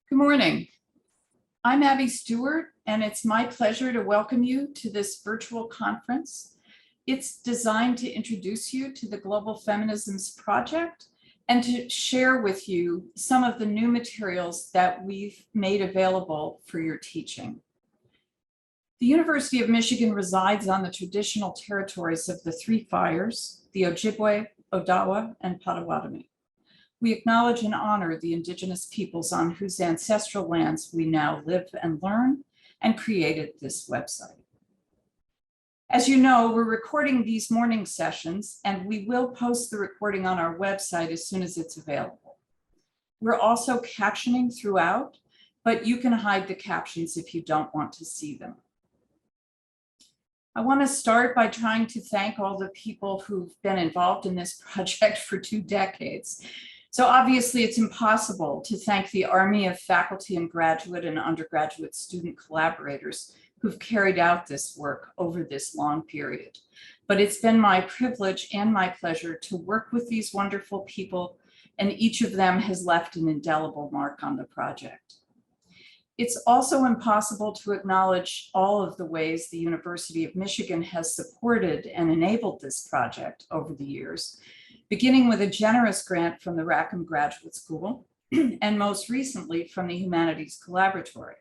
Good morning. I'm Abby Stewart, and it's my pleasure to welcome you to this virtual conference. It's designed to introduce you to the Global Feminisms project and to share with you some of the new materials that we've made available for your teaching. The University of Michigan resides on the traditional territories of the Three Fires, the Ojibwe, Odawa, and Potawatomi. We acknowledge and honor the indigenous peoples on whose ancestral lands we now live and learn, and created this website. As you know, we're recording these morning sessions, and we will post the recording on our website as soon as it's available. We're also captioning throughout, but you can hide the captions if you don't want to see them. I want to start by trying to thank all the people who've been involved in this project for 2 decades. So obviously it's impossible to thank the army of faculty and graduate and undergraduate student collaborators who've carried out this work over this long period. But it's been my privilege and my pleasure to work with these wonderful people, and each of them has left an indelible mark on the project. It's also impossible to acknowledge all of the ways the University of Michigan has supported and enabled this project over the years, beginning with a generous grant from the Rackham Graduate School, and most recently from the Humanities Collaboratory.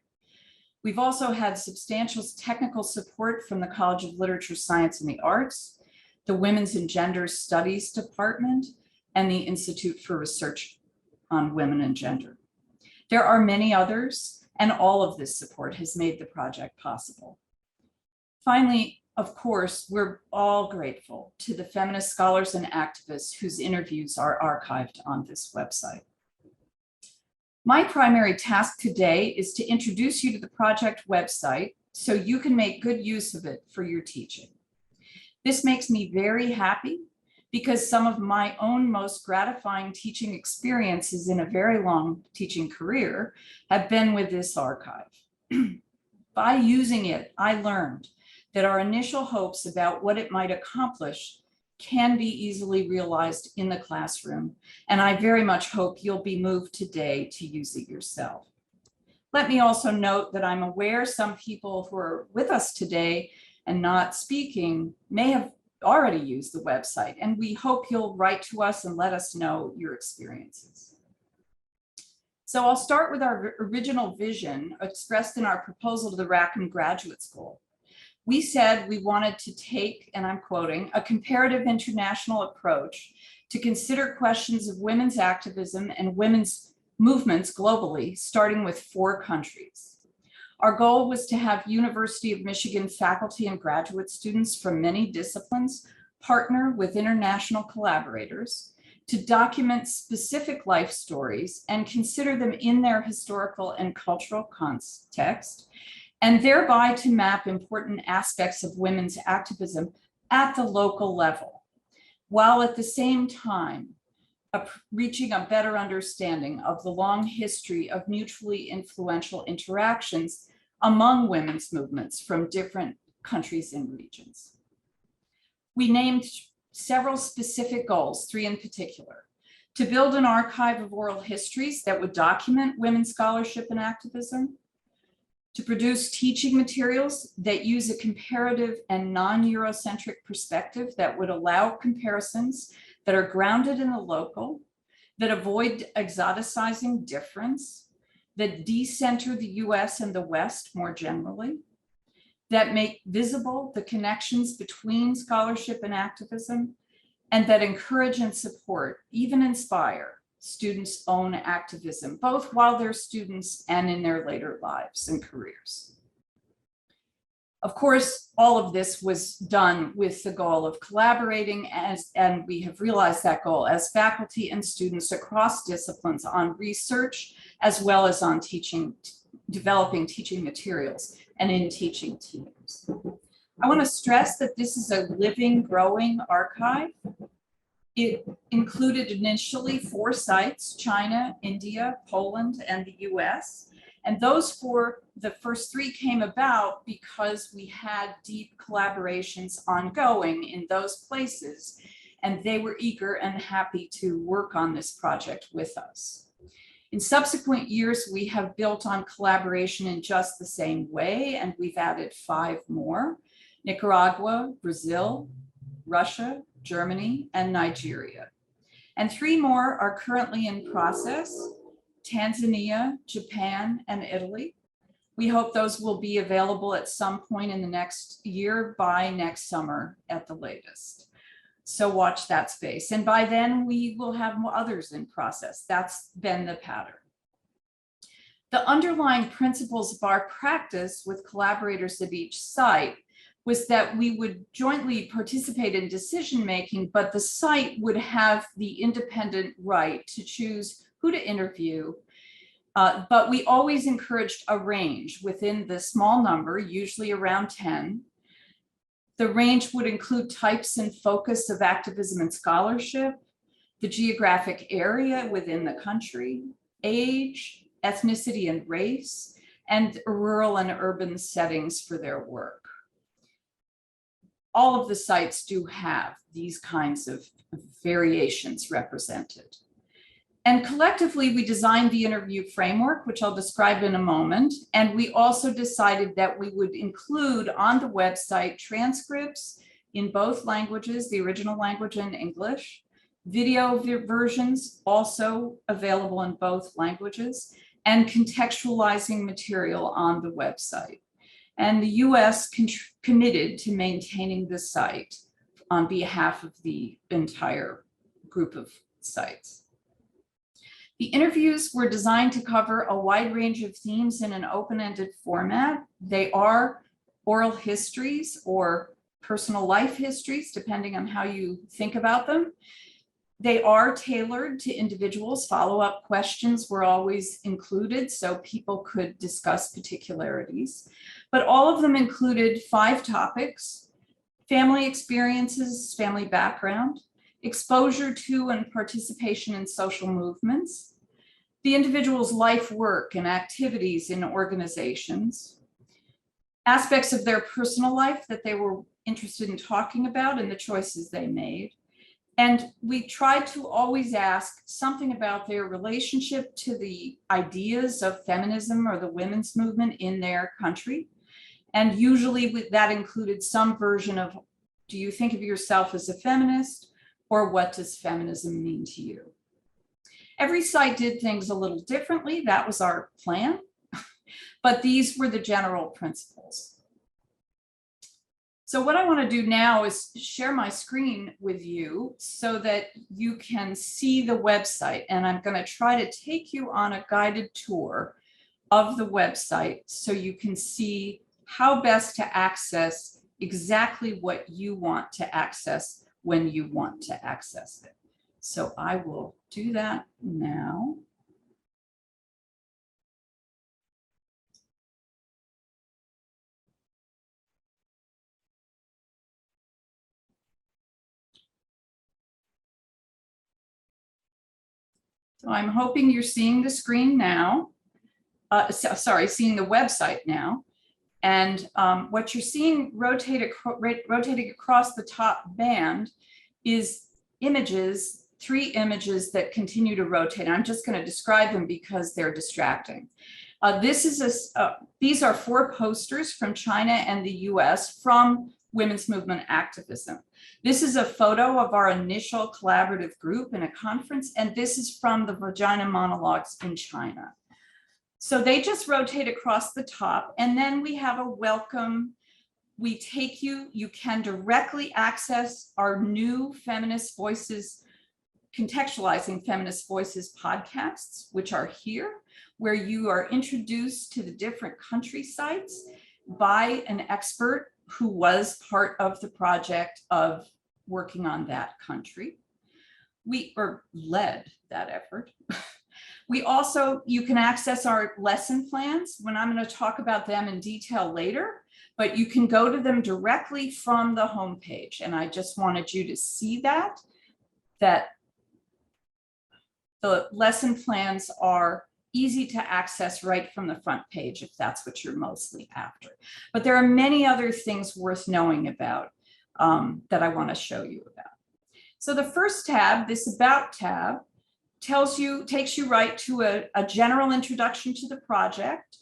We've also had substantial technical support from the College of Literature, Science, and the Arts, the Women's and Gender Studies Department, and the Institute for Research on Women and Gender. There are many others, and all of this support has made the project possible. Finally, of course, we're all grateful to the feminist scholars and activists whose interviews are archived on this website. My primary task today is to introduce you to the project website so you can make good use of it for your teaching. This makes me very happy because some of my own most gratifying teaching experiences in a very long teaching career have been with this archive. By using it, I learned that our initial hopes about what it might accomplish can be easily realized in the classroom, and I very much hope you'll be moved today to use it yourself. Let me also note that I'm aware some people who are with us today and not speaking may have already used the website, and we hope you'll write to us and let us know your experiences. So I'll start with our original vision expressed in our proposal to the Rackham Graduate School. We said we wanted to take, and I'm quoting, a comparative international approach to consider questions of women's activism and women's movements globally, starting with 4 countries. Our goal was to have University of Michigan faculty and graduate students from many disciplines partner with international collaborators to document specific life stories and consider them in their historical and cultural context, and thereby to map important aspects of women's activism at the local level, while at the same time reaching a better understanding of the long history of mutually influential interactions among women's movements from different countries and regions. We named several specific goals, 3 in particular: to build an archive of oral histories that would document women's scholarship and activism, to produce teaching materials that use a comparative and non-Eurocentric perspective that would allow comparisons that are grounded in the local, that avoid exoticizing difference, that decenter the US and the West more generally, that make visible the connections between scholarship and activism, and that encourage and support, even inspire, students' own activism, both while they're students and in their later lives and careers. Of course, all of this was done with the goal of collaborating and we have realized that goal as faculty and students across disciplines on research, as well as on developing teaching materials and in teaching teams. I want to stress that this is a living, growing archive. It included initially 4 sites: China, India, Poland, and the US. And those 4, the first 3 came about because we had deep collaborations ongoing in those places, and they were eager and happy to work on this project with us. In subsequent years, we have built on collaboration in just the same way, and we've added 5 more: Nicaragua, Brazil, Russia, Germany, and Nigeria. And 3 more are currently in process: Tanzania, Japan, and Italy. We hope those will be available at some point in the next year, by next summer at the latest. So watch that space. And by then we will have more others in process. That's been the pattern. The underlying principles of our practice with collaborators at each site was that we would jointly participate in decision-making, but the site would have the independent right to choose who to interview. But we always encouraged a range within the small number, usually around 10. The range would include types and focus of activism and scholarship, the geographic area within the country, age, ethnicity and race, and rural and urban settings for their work. All of the sites do have these kinds of variations represented. And collectively, we designed the interview framework, which I'll describe in a moment. And we also decided that we would include on the website transcripts in both languages, the original language and English, video versions also available in both languages, and contextualizing material on the website. And the US committed to maintaining the site on behalf of the entire group of sites. The interviews were designed to cover a wide range of themes in an open-ended format. They are oral histories or personal life histories, depending on how you think about them. They are tailored to individuals. Follow-up questions were always included so people could discuss particularities. But all of them included 5 topics: family experiences, family background, exposure to and participation in social movements, the individual's life work and activities in organizations, aspects of their personal life that they were interested in talking about and the choices they made. And we tried to always ask something about their relationship to the ideas of feminism or the women's movement in their country. And usually that included some version of, do you think of yourself as a feminist? Or what does feminism mean to you? Every site did things a little differently. That was our plan, but these were the general principles. So what I want to do now is share my screen with you so that you can see the website. And I'm going to try to take you on a guided tour of the website so you can see how best to access exactly what you want to access when you want to access it. So I will do that now. So I'm hoping you're seeing the screen now. Seeing the website now. And what you're seeing rotating across the top band is images, 3 images that continue to rotate. I'm just going to describe them because they're distracting. These are 4 posters from China and the US from women's movement activism. This is a photo of our initial collaborative group in a conference, and this is from the Vagina Monologues in China. So they just rotate across the top, and then we have a welcome. We take you, you can directly access our new Feminist Voices, Contextualizing Feminist Voices podcasts, which are here, where you are introduced to the different country sites by an expert who was part of the project of working on that country. Or led that effort. We also, you can access our lesson plans when I'm going to talk about them in detail later, but you can go to them directly from the homepage. And I just wanted you to see that the lesson plans are easy to access right from the front page if that's what you're mostly after. But there are many other things worth knowing about that I want to show you about. So the first tab, this About tab, takes you right to a general introduction to the project.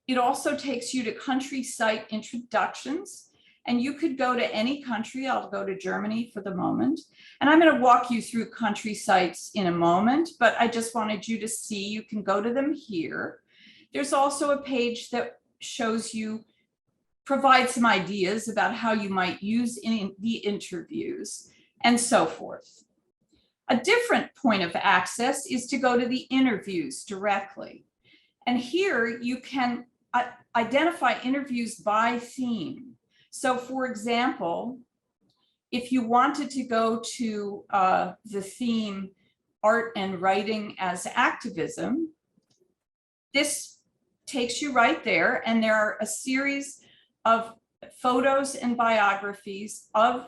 It also takes you to country site introductions, and you could go to any country. I'll go to Germany for the moment, and I'm going to walk you through country sites in a moment, but I just wanted you to see, you can go to them here. There's also a page that shows you, provides some ideas about how you might use in the interviews and so forth. A different point of access is to go to the interviews directly. And here you can identify interviews by theme. So for example, if you wanted to go to the theme art and writing as activism, this takes you right there, and there are a series of photos and biographies of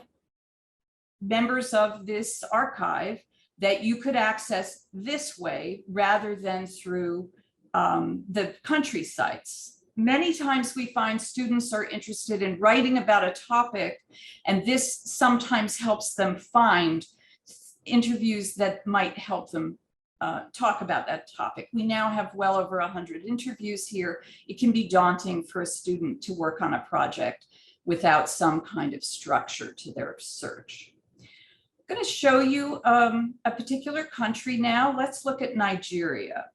members of this archive that you could access this way rather than through the country sites. Many times we find students are interested in writing about a topic, and this sometimes helps them find interviews that might help them talk about that topic. We now have well over 100 interviews here. It can be daunting for a student to work on a project without some kind of structure to their search. I'm going to show you a particular country now. Let's look at Nigeria.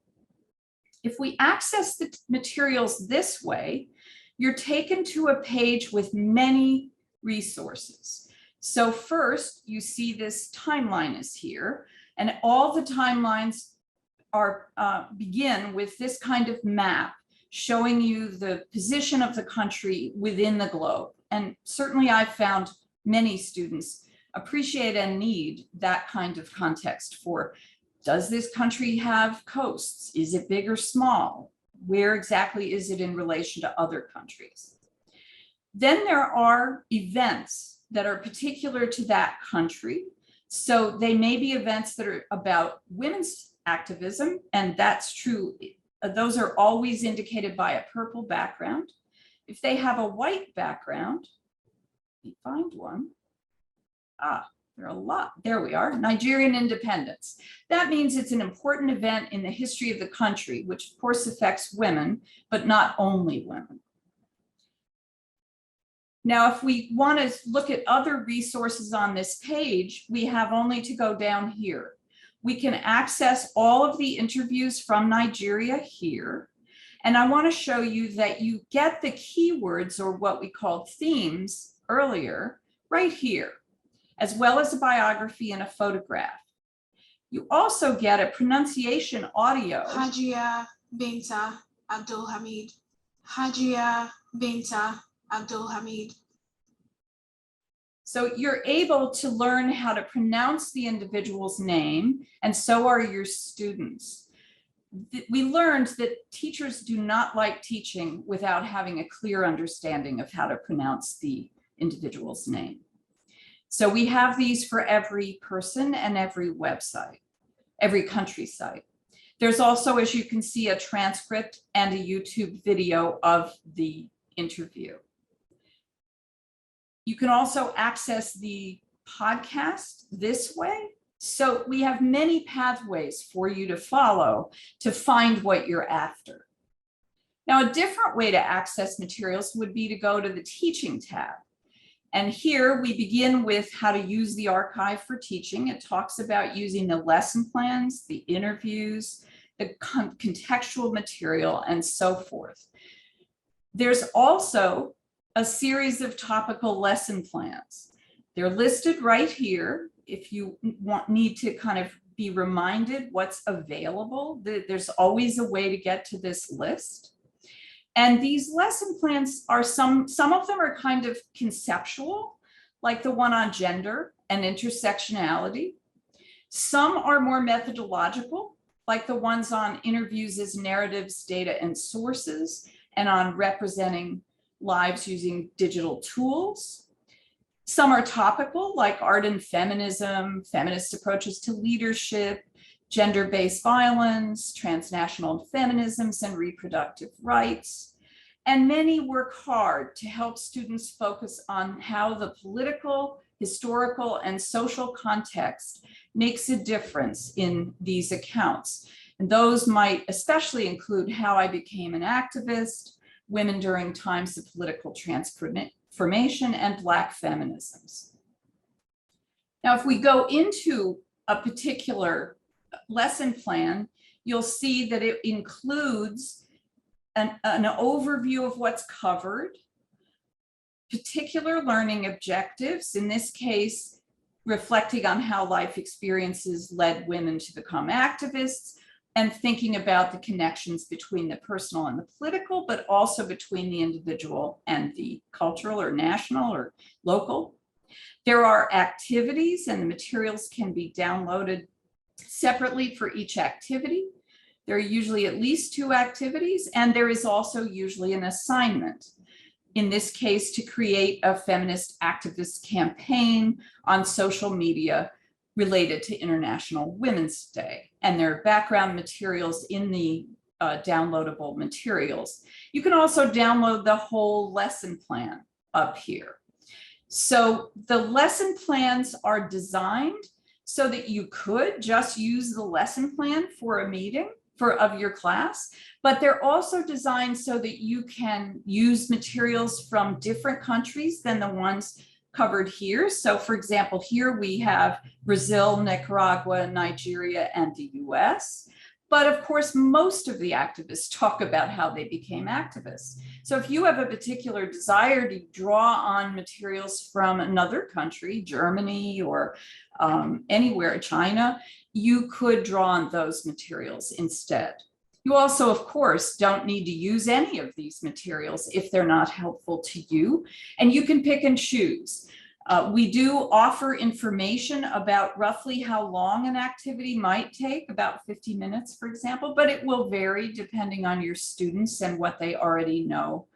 If we access the materials this way, you're taken to a page with many resources. So first, you see this timeline is here, and all the timelines are begin with this kind of map showing you the position of the country within the globe. And certainly I've found many students appreciate and need that kind of context for, does this country have coasts? Is it big or small? Where exactly is it in relation to other countries? Then there are events that are particular to that country. So they may be events that are about women's activism, and that's true. Those are always indicated by a purple background. If they have a white background, let me find one. There are a lot. There we are. Nigerian independence. That means it's an important event in the history of the country, which of course affects women, but not only women. Now, if we want to look at other resources on this page, we have only to go down here. We can access all of the interviews from Nigeria here. And I want to show you that you get the keywords, or what we called themes earlier, right here, as well as a biography and a photograph. You also get a pronunciation audio. Hajia Binta Abdul Hamid. Hajia Binta Abdul Hamid. So you're able to learn how to pronounce the individual's name, and so are your students. We learned that teachers do not like teaching without having a clear understanding of how to pronounce the individual's name. So we have these for every person and every website, every country site. There's also, as you can see, a transcript and a YouTube video of the interview. You can also access the podcast this way. So we have many pathways for you to follow to find what you're after. Now, a different way to access materials would be to go to the teaching tab. And here we begin with how to use the archive for teaching. It talks about using the lesson plans, the interviews, the contextual material, and so forth. There's also a series of topical lesson plans. They're listed right here. If you need to kind of be reminded what's available, there's always a way to get to this list. And these lesson plans are some of them are kind of conceptual, like the one on gender and intersectionality. Some are more methodological, like the ones on interviews as narratives, data, and sources, and on representing lives using digital tools. Some are topical, like art and feminism, feminist approaches to leadership, gender-based violence, transnational feminisms, and reproductive rights. And many work hard to help students focus on how the political historical, and social context makes a difference in these accounts. And those might especially include how I became an activist, women during times of political transformation, and Black feminisms. Now, if we go into a particular lesson plan, you'll see that it includes an overview of what's covered, particular learning objectives, in this case, reflecting on how life experiences led women to become activists, and thinking about the connections between the personal and the political, but also between the individual and the cultural or national or local. There are activities, and the materials can be downloaded separately for each activity. There are usually at least 2 activities, and there is also usually an assignment. In this case, to create a feminist activist campaign on social media related to International Women's Day, and there are background materials in the downloadable materials. You can also download the whole lesson plan up here. So the lesson plans are designed so that you could just use the lesson plan for a meeting of your class, but they're also designed so that you can use materials from different countries than the ones covered here. So for example, here we have Brazil, Nicaragua, Nigeria, and the US. But of course, most of the activists talk about how they became activists. So if you have a particular desire to draw on materials from another country, Germany or anywhere, China, you could draw on those materials instead. You also, of course, don't need to use any of these materials if they're not helpful to you, and you can pick and choose. We do offer information about roughly how long an activity might take, about 50 minutes, for example, but it will vary depending on your students and what they already know.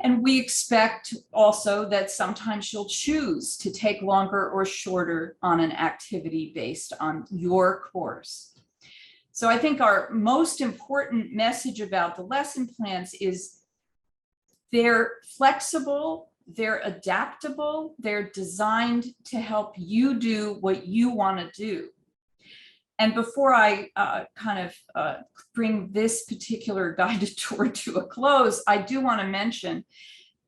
And we expect also that sometimes you'll choose to take longer or shorter on an activity based on your course. So I think our most important message about the lesson plans is they're flexible, they're adaptable, they're designed to help you do what you want to do. And before I bring this particular guided tour to a close, I do want to mention,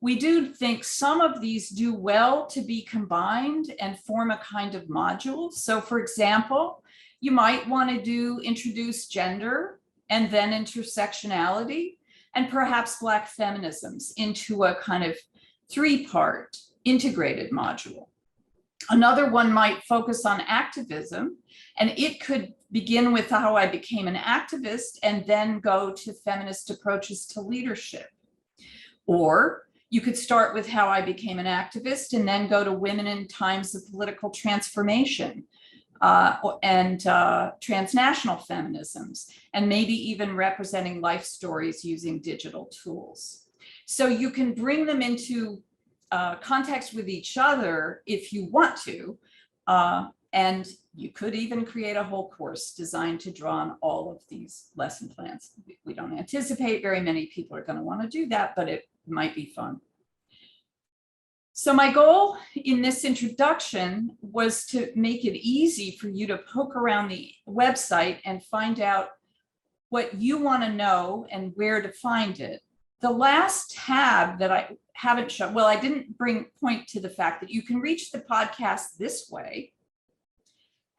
we do think some of these do well to be combined and form a kind of module. So for example, you might want to introduce gender and then intersectionality and perhaps Black feminisms into a kind of 3-part integrated module. Another one might focus on activism, and it could begin with how I became an activist and then go to feminist approaches to leadership. Or you could start with how I became an activist and then go to women in times of political transformation and transnational feminisms, and maybe even representing life stories using digital tools. So you can bring them into context with each other if you want to, and you could even create a whole course designed to draw on all of these lesson plans. We don't anticipate very many people are going to want to do that, but it might be fun. So my goal in this introduction was to make it easy for you to poke around the website and find out what you want to know and where to find it. The last tab that I haven't shown, well, I didn't point to the fact that you can reach the podcast this way.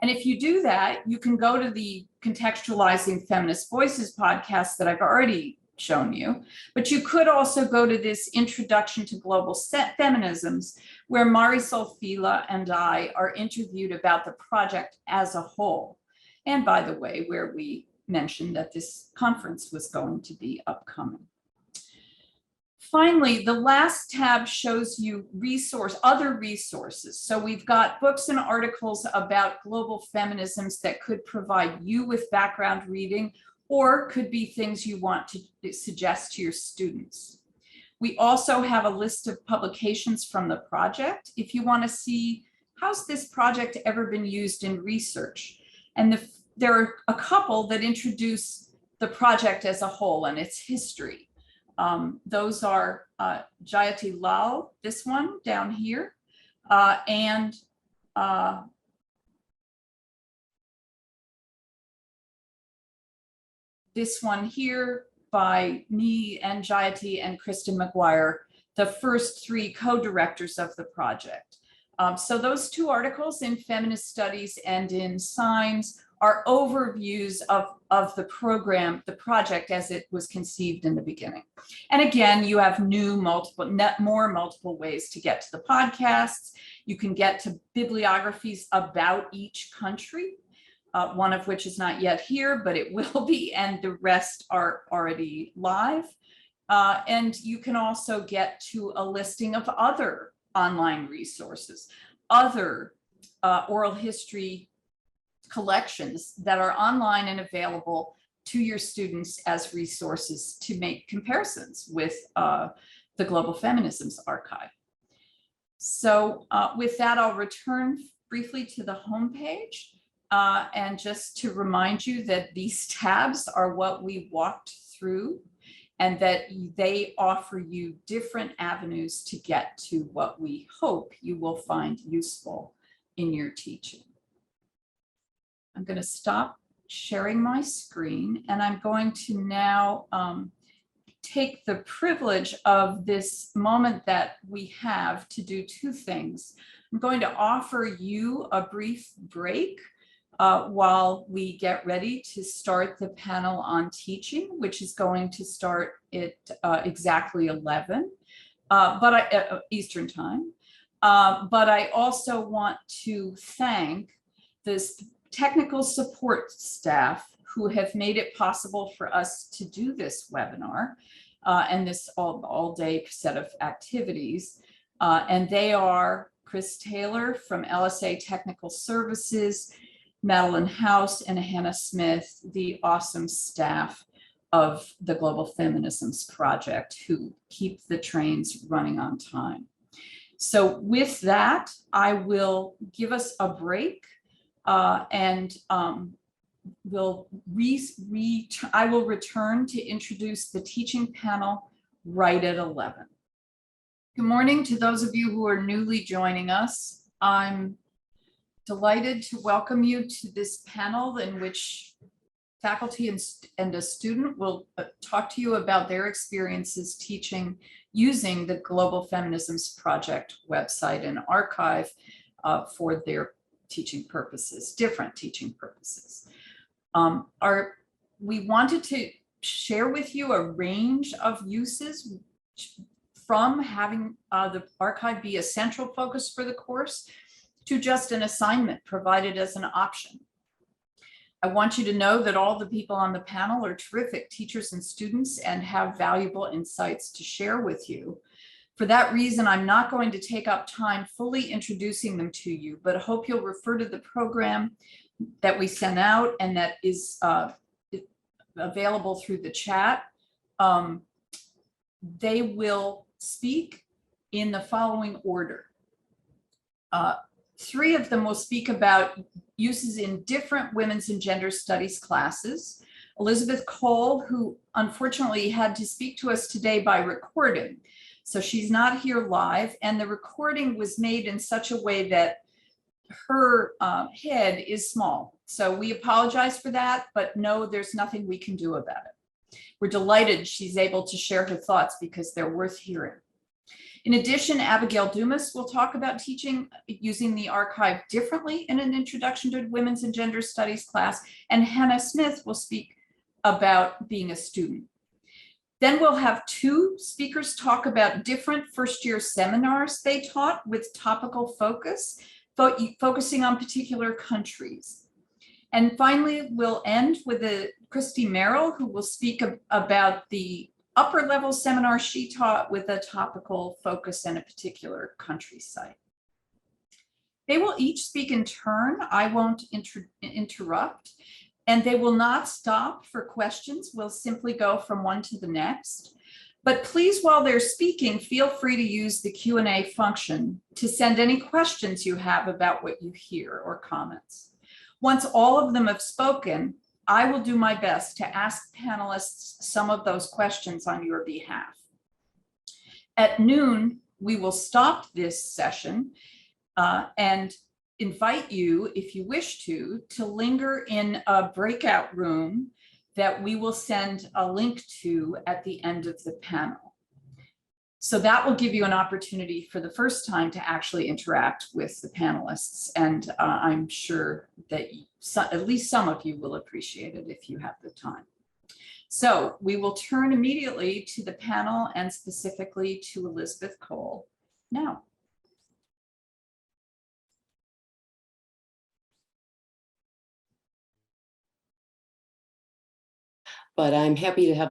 And if you do that, you can go to the Contextualizing Feminist Voices podcast that I've already shown you, but you could also go to this Introduction to Global Feminisms, where Marisol Fila and I are interviewed about the project as a whole. And by the way, where we mentioned that this conference was going to be upcoming. Finally, the last tab shows you other resources. So we've got books and articles about global feminisms that could provide you with background reading, or could be things you want to suggest to your students. We also have a list of publications from the project if you want to see how's this project ever been used in research. And there are a couple that introduce the project as a whole and its history. Those are Jayati Lal, this one down here, and this one here by me and Jayati and Kristen McGuire, the first 3 co-directors of the project. So those 2 articles in Feminist Studies and in Signs are overviews of the program, the project as it was conceived in the beginning. And again, you have more multiple ways to get to the podcasts. You can get to bibliographies about each country, one of which is not yet here, but it will be, and the rest are already live. And you can also get to a listing of other online resources, other oral history collections that are online and available to your students as resources to make comparisons with the Global Feminisms archive. So with that, I'll return briefly to the homepage. And just to remind you that these tabs are what we walked through, and that they offer you different avenues to get to what we hope you will find useful in your teaching. I'm going to stop sharing my screen, and I'm going to now take the privilege of this moment that we have to do 2 things. I'm going to offer you a brief break while we get ready to start the panel on teaching, which is going to start at exactly 11 Eastern time. But I also want to thank this technical support staff who have made it possible for us to do this webinar and this all-day set of activities. And they are Chris Taylor from LSA Technical Services, Madeline House, and Hannah Smith, the awesome staff of the Global Feminisms Project, who keep the trains running on time. So with that, I will give us a break and I will return to introduce the teaching panel right at 11. Good morning to those of you who are newly joining us. I'm delighted to welcome you to this panel in which faculty and a student will talk to you about their experiences teaching using the Global Feminisms Project website and archive for their teaching purposes, different teaching purposes. We wanted to share with you a range of uses from having the archive be a central focus for the course to just an assignment provided as an option. I want you to know that all the people on the panel are terrific teachers and students and have valuable insights to share with you. For that reason, I'm not going to take up time fully introducing them to you, but I hope you'll refer to the program that we sent out and that is available through the chat. They will speak in the following order. 3 of them will speak about uses in different women's and gender studies classes. Elizabeth Cole, who unfortunately had to speak to us today by recording, so she's not here live, and the recording was made in such a way that her head is small. So we apologize for that, but no, there's nothing we can do about it. We're delighted she's able to share her thoughts because they're worth hearing. In addition, Abigail Dumas will talk about teaching using the archive differently in an introduction to women's and gender studies class, and Hannah Smith will speak about being a student. Then we'll have 2 speakers talk about different first-year seminars they taught with topical focus, focusing on particular countries. And finally, we'll end with Christy Merrell, who will speak about the upper level seminar she taught with a topical focus and a particular country site. They will each speak in turn. I won't interrupt, and they will not stop for questions. We'll simply go from one to the next. But please, while they're speaking, feel free to use the Q&A function to send any questions you have about what you hear or comments. Once all of them have spoken, I will do my best to ask panelists some of those questions on your behalf. At noon, we will stop this session and invite you, if you wish to linger in a breakout room that we will send a link to at the end of the panel. So that will give you an opportunity for the first time to actually interact with the panelists. And I'm sure that at least some of you will appreciate it if you have the time. So we will turn immediately to the panel and specifically to Elizabeth Cole now. But I'm happy to have.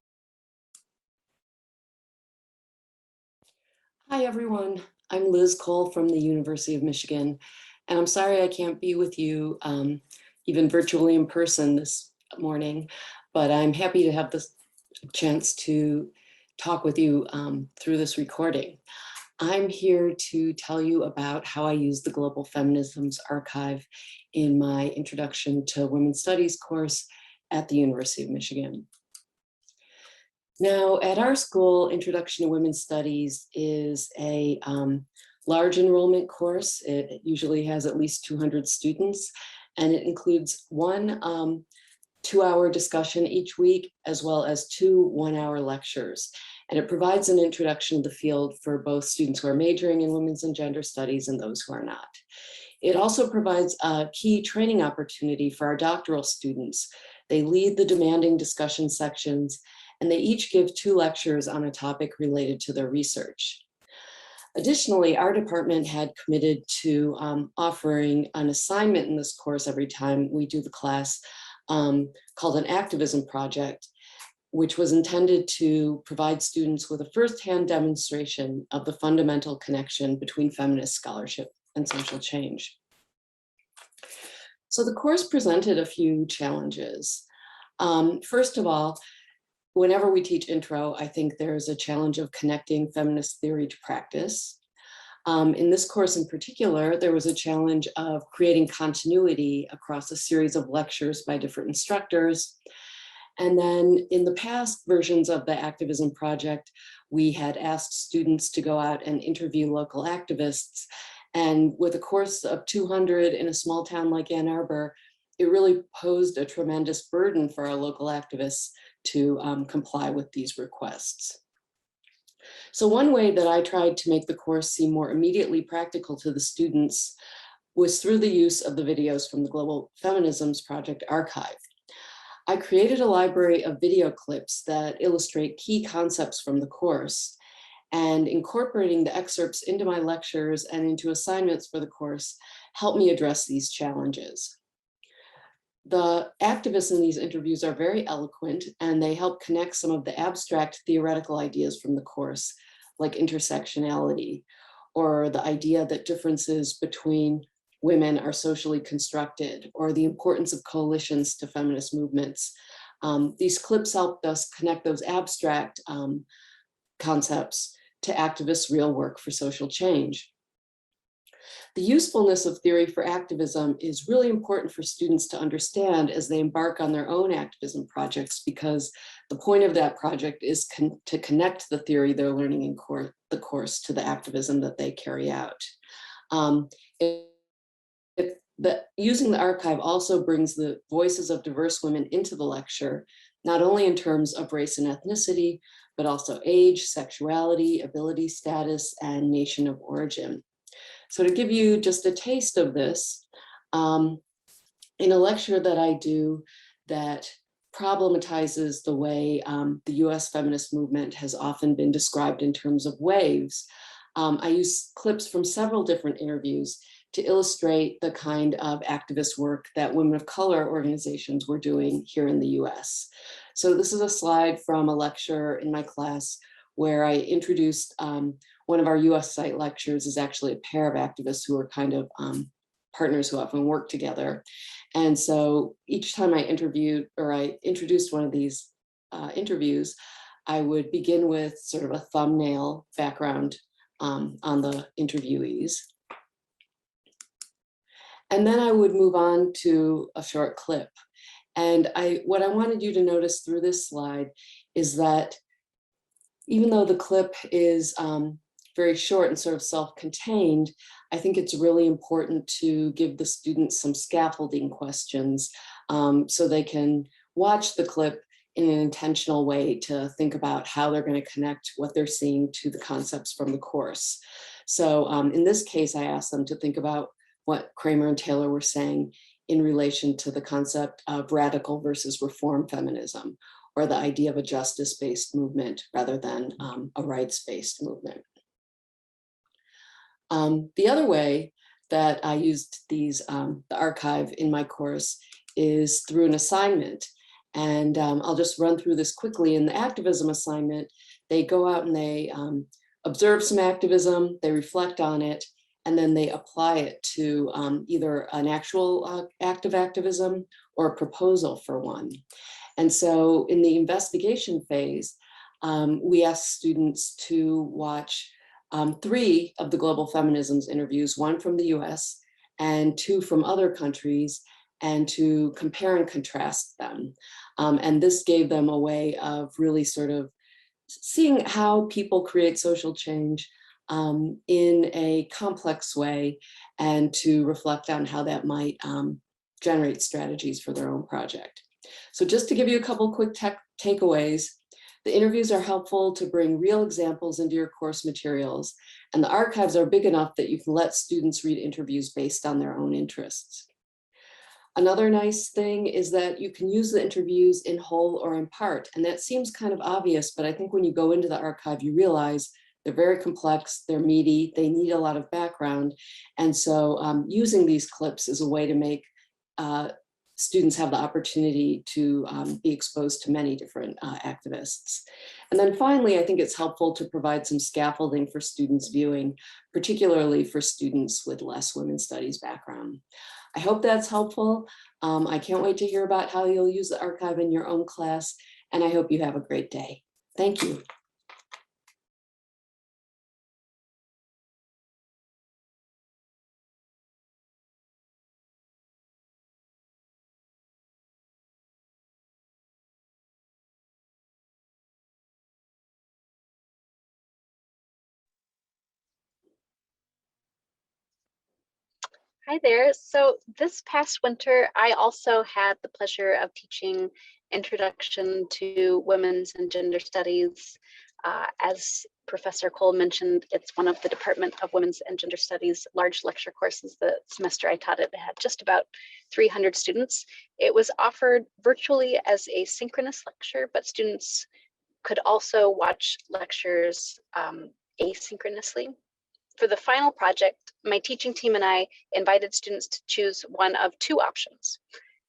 Hi, everyone. I'm Liz Cole from the University of Michigan, and I'm sorry I can't be with you even virtually in person this morning, but I'm happy to have this chance to talk with you through this recording. I'm here to tell you about how I use the Global Feminisms archive in my Introduction to Women's Studies course at the University of Michigan. Now, at our school, Introduction to Women's Studies is a large enrollment course. It usually has at least 200 students, and it includes one 2-hour discussion each week, as well as 2 1-hour lectures. And it provides an introduction to the field for both students who are majoring in women's and gender studies and those who are not. It also provides a key training opportunity for our doctoral students. They lead the demanding discussion sections, and they each give 2 lectures on a topic related to their research. Additionally, our department had committed to offering an assignment in this course every time we do the class called an activism project, which was intended to provide students with a firsthand demonstration of the fundamental connection between feminist scholarship and social change. So the course presented a few challenges. First of all, whenever we teach intro, I think there's a challenge of connecting feminist theory to practice. In this course in particular, there was a challenge of creating continuity across a series of lectures by different instructors. And then in the past versions of the activism project, we had asked students to go out and interview local activists. And with a course of 200 in a small town like Ann Arbor, it really posed a tremendous burden for our local activists to comply with these requests. So one way that I tried to make the course seem more immediately practical to the students was through the use of the videos from the Global Feminisms Project archive. I created a library of video clips that illustrate key concepts from the course, and incorporating the excerpts into my lectures and into assignments for the course helped me address these challenges. The activists in these interviews are very eloquent, and they help connect some of the abstract theoretical ideas from the course, like intersectionality, or the idea that differences between women are socially constructed, or the importance of coalitions to feminist movements. These clips helped us connect those abstract concepts to activists' real work for social change. The usefulness of theory for activism is really important for students to understand as they embark on their own activism projects, because the point of that project is to connect the theory they're learning in the course to the activism that they carry out. Using the archive also brings the voices of diverse women into the lecture, not only in terms of race and ethnicity, but also age, sexuality, ability status, and nation of origin. So to give you just a taste of this, in a lecture that I do that problematizes the way the US feminist movement has often been described in terms of waves, I use clips from several different interviews to illustrate the kind of activist work that women of color organizations were doing here in the US. So this is a slide from a lecture in my class where I introduced one of our US site lectures is actually a pair of activists who are kind of partners who often work together. And so each time I interviewed or I introduced one of these interviews, I would begin with sort of a thumbnail background on the interviewees. And then I would move on to a short clip. And what I wanted you to notice through this slide is that even though the clip is very short and sort of self-contained, I think it's really important to give the students some scaffolding questions so they can watch the clip in an intentional way to think about how they're going to connect what they're seeing to the concepts from the course. So in this case, I asked them to think about what Kramer and Taylor were saying in relation to the concept of radical versus reform feminism, or the idea of a justice-based movement rather than a rights-based movement. The other way that I used the archive in my course is through an assignment. And I'll just run through this quickly. In the activism assignment, they go out and they observe some activism, they reflect on it, and then they apply it to either an actual act of activism or a proposal for one. And so in the investigation phase, we asked students to watch 3 of the Global Feminisms interviews, 1 from the US and 2 from other countries, and to compare and contrast them. And this gave them a way of really sort of seeing how people create social change in a complex way, and to reflect on how that might generate strategies for their own project. So just to give you a couple quick takeaways, the interviews are helpful to bring real examples into your course materials, and the archives are big enough that you can let students read interviews based on their own interests. Another nice thing is that you can use the interviews in whole or in part, and that seems kind of obvious, but I think when you go into the archive, you realize they're very complex, they're meaty, they need a lot of background, and so using these clips is a way to make students have the opportunity to be exposed to many different activists. And then finally, I think it's helpful to provide some scaffolding for students viewing, particularly for students with less women's studies background. I hope that's helpful. I can't wait to hear about how you'll use the archive in your own class, and I hope you have a great day. Thank you. Hi there. So this past winter, I also had the pleasure of teaching Introduction to Women's and Gender Studies. As Professor Cole mentioned, it's one of the Department of Women's and Gender Studies large lecture courses. The semester I taught it had just about 300 students. It was offered virtually as a synchronous lecture, but students could also watch lectures asynchronously. For the final project, my teaching team and I invited students to choose one of 2 options,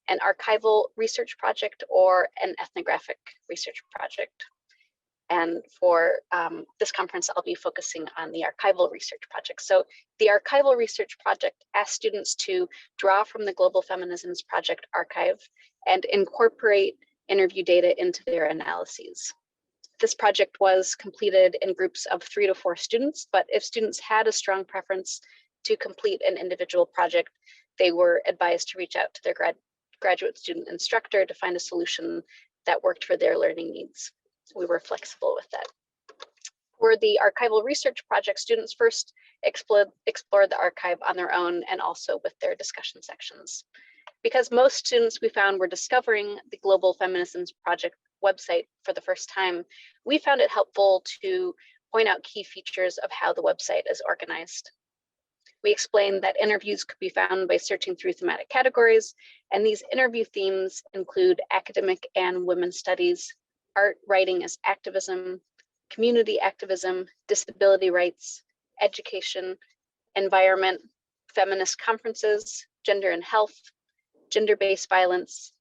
an archival research project or an ethnographic research project. And for this conference, I'll be focusing on the archival research project. So the archival research project asked students to draw from the Global Feminisms Project archive and incorporate interview data into their analyses. This project was completed in groups of 3 to 4 students, but if students had a strong preference to complete an individual project, they were advised to reach out to their graduate student instructor to find a solution that worked for their learning needs. We were flexible with that. For the archival research project, students first explored the archive on their own and also with their discussion sections. Because most students we found were discovering the Global Feminisms Project website for the first time, we found it helpful to point out key features of how the website is organized. We explained that interviews could be found by searching through thematic categories, and these interview themes include academic and women's studies, art, writing as activism, community activism, disability rights, education, environment, feminist conferences, gender and health, gender-based violence,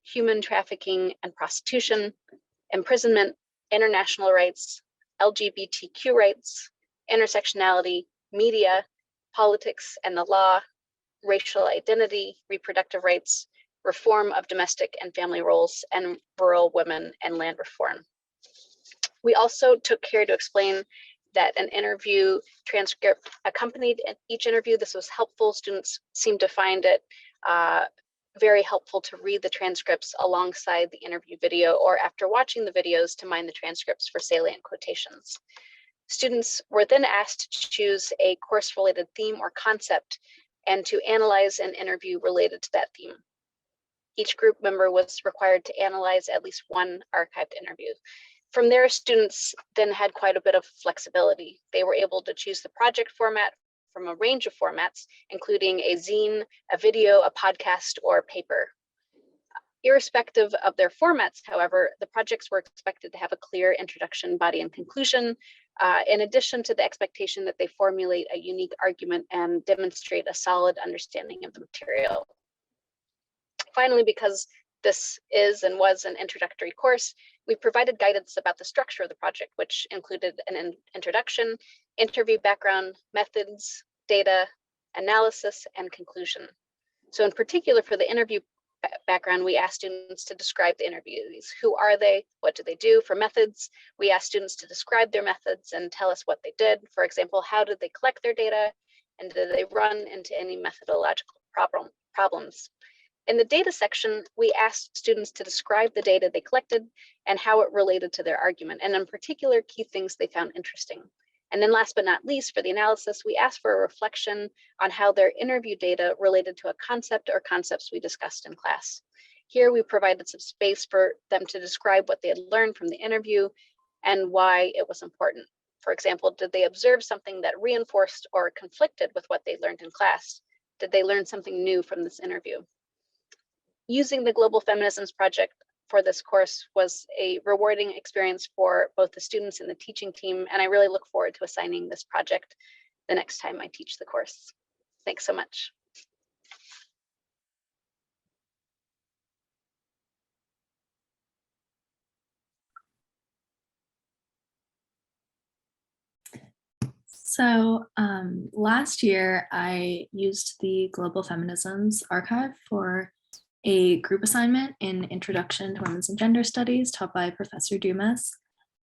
human trafficking and prostitution, imprisonment, international rights, LGBTQ rights, intersectionality, media, politics and the law, racial identity, reproductive rights, reform of domestic and family roles, and rural women and land reform. We also took care to explain that an interview transcript accompanied each interview. This was helpful. Students seemed to find it very helpful to read the transcripts alongside the interview video, or after watching the videos to mine the transcripts for salient quotations. Students were then asked to choose a course-related theme or concept and to analyze an interview related to that theme. Each group member was required to analyze at least one archived interview. From there, students then had quite a bit of flexibility. They were able to choose the project format from a range of formats, including a zine, a video, a podcast, or a paper. Irrespective of their formats, however, the projects were expected to have a clear introduction, body, and conclusion, in addition to the expectation that they formulate a unique argument and demonstrate a solid understanding of the material. Finally, because this is and was an introductory course, we provided guidance about the structure of the project, which included an introduction, interview background, methods, data, analysis, and conclusion. So in particular for the interview background, we asked students to describe the interviewees. Who are they? What do they do? For methods, we asked students to describe their methods and tell us what they did. For example, how did they collect their data? And did they run into any methodological problems? In the data section, we asked students to describe the data they collected and how it related to their argument, and in particular, key things they found interesting. And then last but not least, for the analysis, we asked for a reflection on how their interview data related to a concept or concepts we discussed in class. Here, we provided some space for them to describe what they had learned from the interview and why it was important. For example, did they observe something that reinforced or conflicted with what they learned in class? Did they learn something new from this interview? Using the Global Feminisms project for this course was a rewarding experience for both the students and the teaching team, and I really look forward to assigning this project the next time I teach the course. Thanks so much. So last year, I used the Global Feminisms archive for a group assignment in Introduction to Women's and Gender Studies taught by Professor Dumas.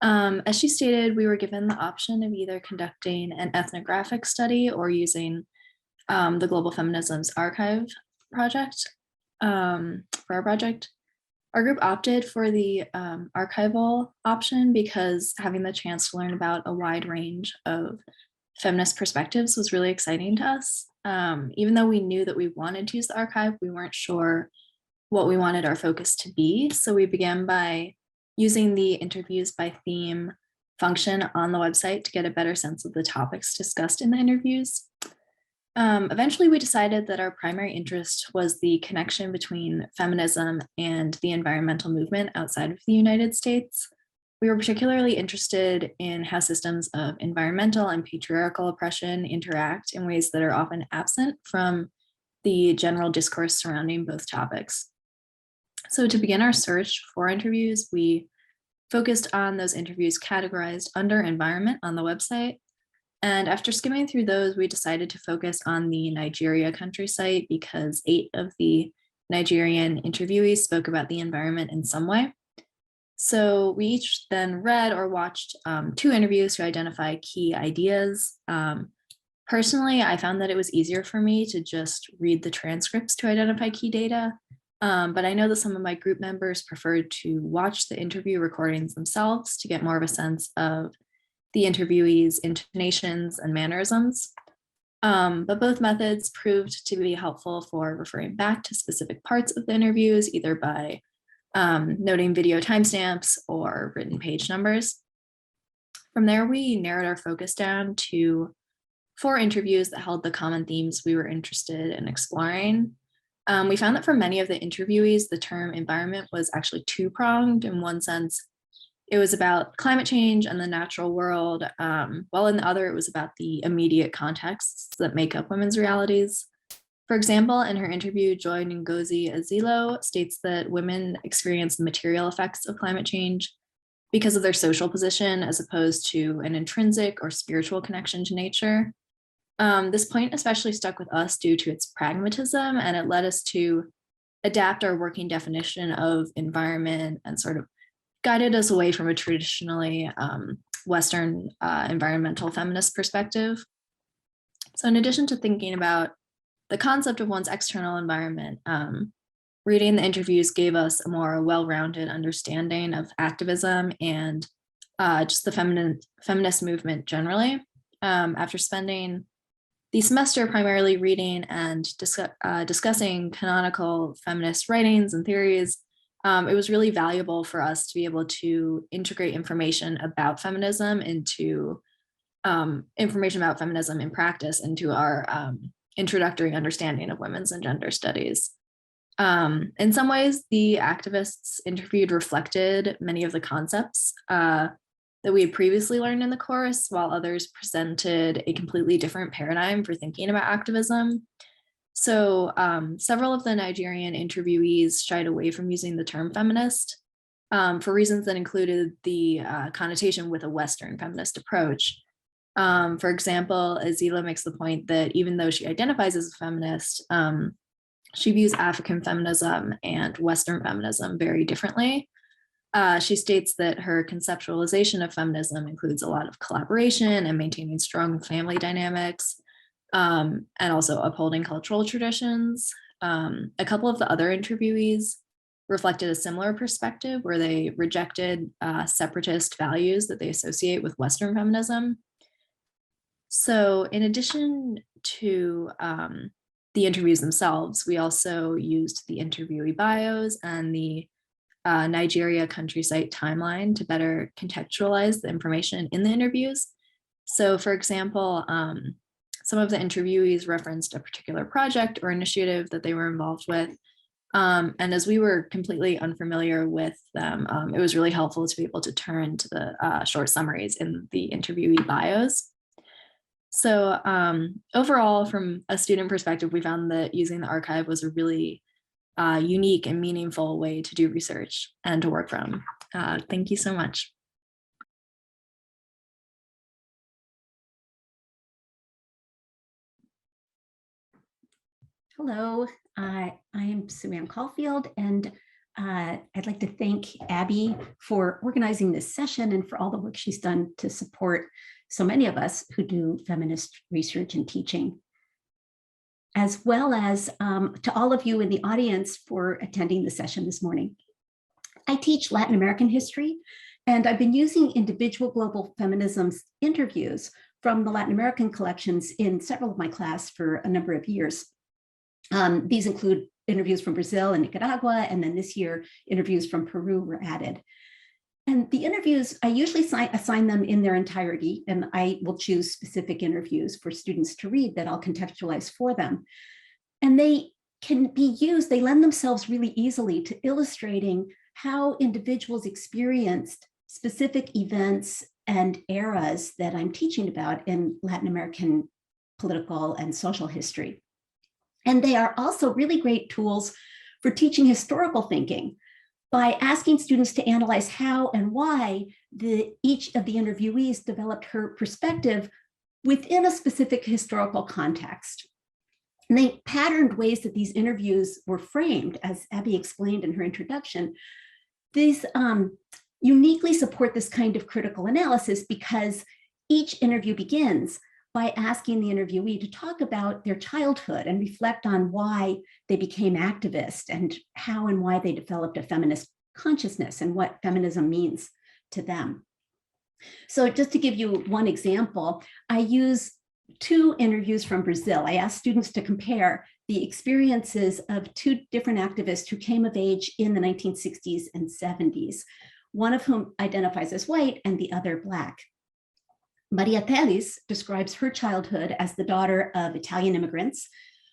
As she stated, we were given the option of either conducting an ethnographic study or using the Global Feminisms archive project for our project. Our group opted for the archival option because having the chance to learn about a wide range of feminist perspectives was really exciting to us. Even though we knew that we wanted to use the archive, we weren't sure what we wanted our focus to be. So we began by using the interviews by theme function on the website to get a better sense of the topics discussed in the interviews. Eventually, we decided that our primary interest was the connection between feminism and the environmental movement outside of the United States. We were particularly interested in how systems of environmental and patriarchal oppression interact in ways that are often absent from the general discourse surrounding both topics. So to begin our search for interviews, we focused on those interviews categorized under environment on the website. And after skimming through those, we decided to focus on the Nigeria country site because 8 of the Nigerian interviewees spoke about the environment in some way. So we each then read or watched 2 interviews to identify key ideas. Personally, I found that it was easier for me to just read the transcripts to identify key data. But I know that some of my group members preferred to watch the interview recordings themselves to get more of a sense of the interviewees' intonations and mannerisms. But both methods proved to be helpful for referring back to specific parts of the interviews, either by noting video timestamps or written page numbers. From there, we narrowed our focus down to 4 interviews that held the common themes we were interested in exploring. We found that for many of the interviewees, the term environment was actually 2-pronged. In one sense, it was about climate change and the natural world, while in the other, it was about the immediate contexts that make up women's realities. For example, in her interview, Joy Ngozi Azilo states that women experience the material effects of climate change because of their social position as opposed to an intrinsic or spiritual connection to nature. This point especially stuck with us due to its pragmatism, and it led us to adapt our working definition of environment and sort of guided us away from a traditionally Western environmental feminist perspective. So in addition to thinking about the concept of one's external environment, reading the interviews gave us a more well-rounded understanding of activism and just the feminist movement generally. After spending the semester primarily reading and discussing canonical feminist writings and theories, it was really valuable for us to be able to integrate information about feminism into information about feminism in practice into our introductory understanding of women's and gender studies. In some ways, the activists interviewed reflected many of the concepts that we had previously learned in the course, while others presented a completely different paradigm for thinking about activism. So several of the Nigerian interviewees shied away from using the term feminist for reasons that included the connotation with a Western feminist approach. For example, Azila makes the point that even though she identifies as a feminist, she views African feminism and Western feminism very differently. She states that her conceptualization of feminism includes a lot of collaboration and maintaining strong family dynamics, and also upholding cultural traditions. A couple of the other interviewees reflected a similar perspective where they rejected separatist values that they associate with Western feminism. So in addition to the interviews themselves, we also used the interviewee bios and the Nigeria country site timeline to better contextualize the information in the interviews. So for example, some of the interviewees referenced a particular project or initiative that they were involved with. And as we were completely unfamiliar with them, it was really helpful to be able to turn to the short summaries in the interviewee bios. So overall, from a student perspective, we found that using the archive was a really unique and meaningful way to do research and to work from. Thank you so much. Hello, I am Saman Caufield, and I'd like to thank Abby for organizing this session and for all the work she's done to support so many of us who do feminist research and teaching, as well as to all of you in the audience for attending the session this morning. I teach Latin American history, and I've been using individual global feminisms interviews from the Latin American collections in several of my class for a number of years. These include interviews from Brazil and Nicaragua, and then this year, interviews from Peru were added. And the interviews, I usually assign them in their entirety, and I will choose specific interviews for students to read that I'll contextualize for them. And they can be used, they lend themselves really easily to illustrating how individuals experienced specific events and eras that I'm teaching about in Latin American political and social history. And they are also really great tools for teaching historical thinking by asking students to analyze how and why each of the interviewees developed her perspective within a specific historical context. And they patterned ways that these interviews were framed, as Abby explained in her introduction. These uniquely support this kind of critical analysis because each interview begins by asking the interviewee to talk about their childhood and reflect on why they became activists and how and why they developed a feminist consciousness and what feminism means to them. So just to give you one example, I use 2 interviews from Brazil. I asked students to compare the experiences of 2 different activists who came of age in the 1960s and 70s, one of whom identifies as white and the other Black. Maria Teles describes her childhood as the daughter of Italian immigrants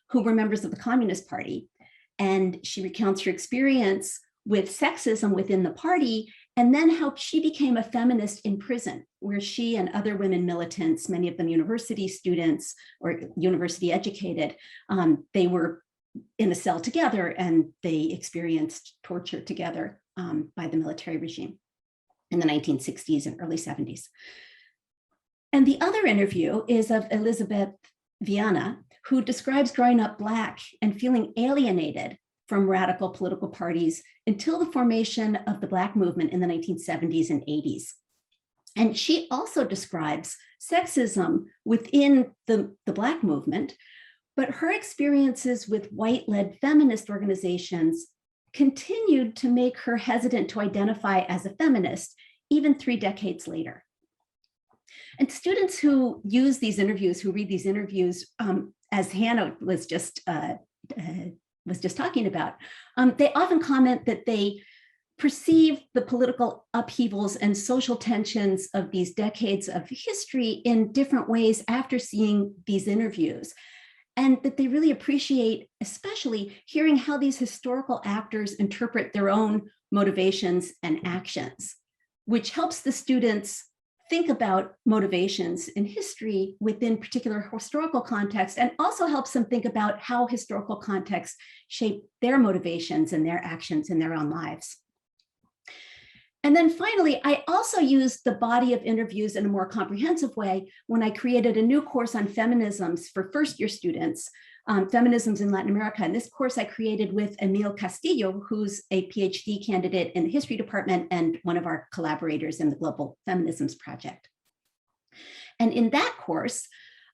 who were members of the Communist Party. And she recounts her experience with sexism within the party, and then how she became a feminist in prison, where she and other women militants, many of them university students or university educated, they were in a cell together and they experienced torture together by the military regime in the 1960s and early 70s. And the other interview is of Elizabeth Viana, who describes growing up Black and feeling alienated from radical political parties until the formation of the Black movement in the 1970s and 80s. And she also describes sexism within the Black movement, but her experiences with white-led feminist organizations continued to make her hesitant to identify as a feminist, even 3 decades later. And students who use these interviews, who read these interviews, as Hannah was just talking about, they often comment that they perceive the political upheavals and social tensions of these decades of history in different ways after seeing these interviews. And that they really appreciate, especially hearing how these historical actors interpret their own motivations and actions, which helps the students think about motivations in history within particular historical context, and also helps them think about how historical contexts shape their motivations and their actions in their own lives. And then finally, I also used the body of interviews in a more comprehensive way when I created a new course on feminisms for first-year students, Feminisms in Latin America. And this course I created with Emil Castillo, who's a PhD candidate in the history department and one of our collaborators in the Global Feminisms project. And in that course,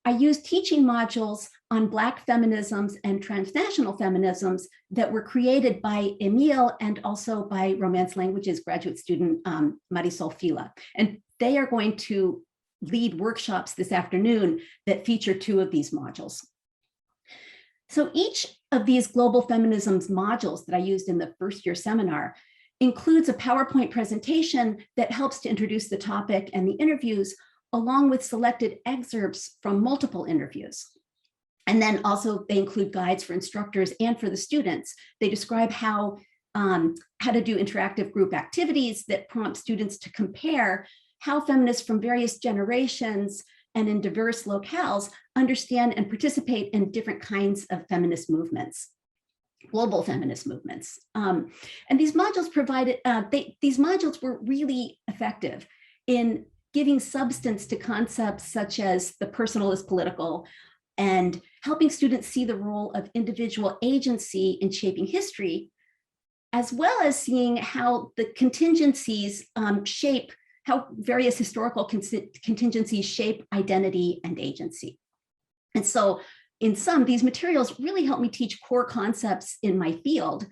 I used teaching modules on Black feminisms and transnational feminisms that were created by Emil and also by Romance Languages graduate student Marisol Fila. And they are going to lead workshops this afternoon that feature 2 of these modules. So each of these Global Feminisms modules that I used in the first-year seminar includes a PowerPoint presentation that helps to introduce the topic and the interviews, along with selected excerpts from multiple interviews. And then also they include guides for instructors and for the students. They describe how to do interactive group activities that prompt students to compare how feminists from various generations and in diverse locales understand and participate in different kinds of feminist movements, global feminist movements. And these modules these modules were really effective in giving substance to concepts such as the personal is political, and helping students see the role of individual agency in shaping history, as well as seeing how the contingencies how various historical contingencies shape identity and agency. And so in sum, these materials really help me teach core concepts in my field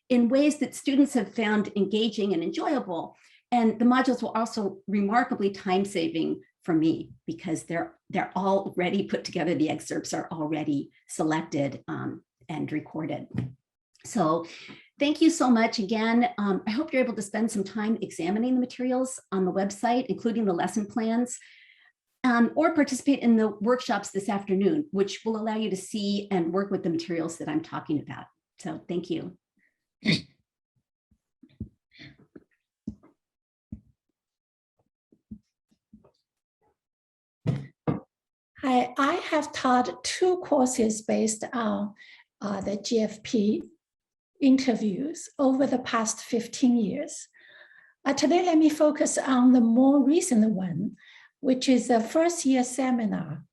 in ways that students have found engaging and enjoyable. And the modules were also remarkably time-saving for me because they're already put together. The excerpts are already selected and recorded. So thank you so much again. I hope you're able to spend some time examining the materials on the website, including the lesson plans, or participate in the workshops this afternoon, which will allow you to see and work with the materials that I'm talking about. So thank you. I have taught 2 courses based on the GFP interviews over the past 15 years. Today, let me focus on the more recent one, which is a first-year seminar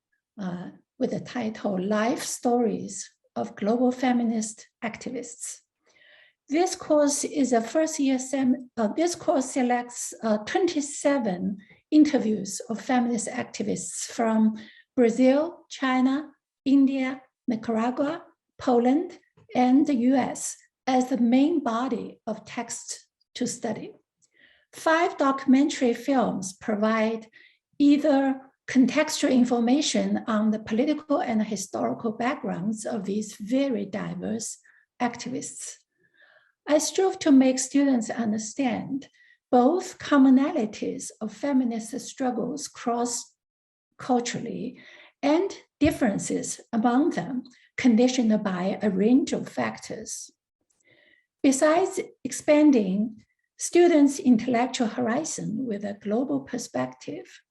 with the title Life Stories of Global Feminist Activists. This course is a first-year this course selects 27 interviews of feminist activists from Brazil, China, India, Nicaragua, Poland, and the US as the main body of text to study. 5 documentary films provide either contextual information on the political and historical backgrounds of these very diverse activists. I strove to make students understand both commonalities of feminist struggles cross-culturally and differences among them conditioned by a range of factors. Besides expanding students' intellectual horizon with a global perspective,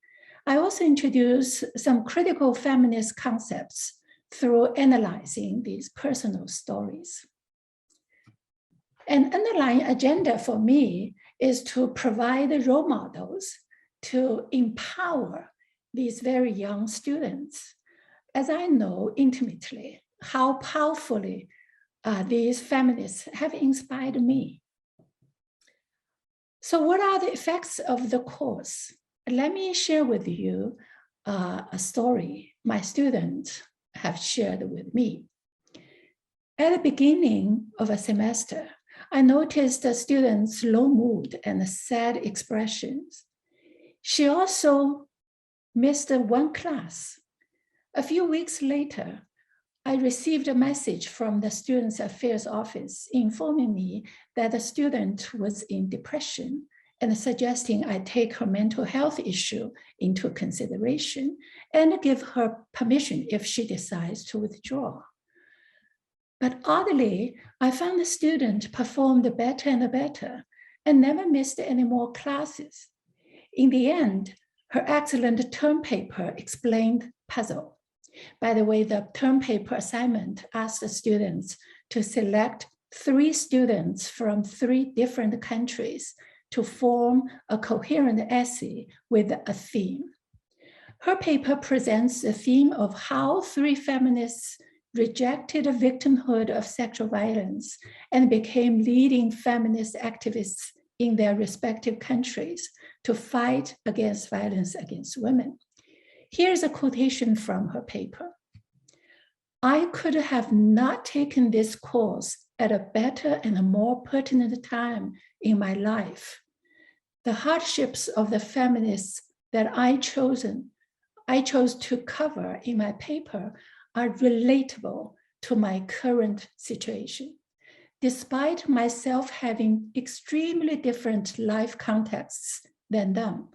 I also introduce some critical feminist concepts through analyzing these personal stories. An underlying agenda for me is to provide role models to empower these very young students, as I know intimately how powerfully these feminists have inspired me. So what are the effects of the course? Let me share with you a story my students have shared with me. At the beginning of a semester, I noticed the students' low mood and sad expressions She also missed one class. A few weeks later, I received a message from the Students' Affairs Office informing me that the student was in depression and suggesting I take her mental health issue into consideration and give her permission if she decides to withdraw. But oddly, I found the student performed better and better and never missed any more classes. In the end, her excellent term paper explained puzzle. By the way, the term paper assignment asked the students to select 3 students from 3 different countries to form a coherent essay with a theme. Her paper presents the theme of how 3 feminists rejected victimhood of sexual violence and became leading feminist activists in their respective countries to fight against violence against women. Here's a quotation from her paper. I could have not taken this course at a better and a more pertinent time in my life. The hardships of the feminists that I chose to cover in my paper are relatable to my current situation. Despite myself having extremely different life contexts than them,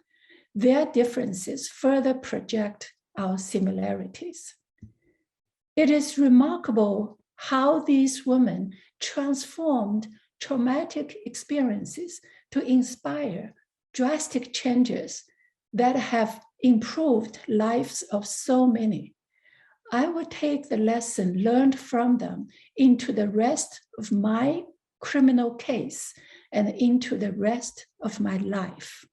their differences further project our similarities. It is remarkable how these women transformed traumatic experiences to inspire drastic changes that have improved lives of so many. I will take the lesson learned from them into the rest of my criminal case and into the rest of my life.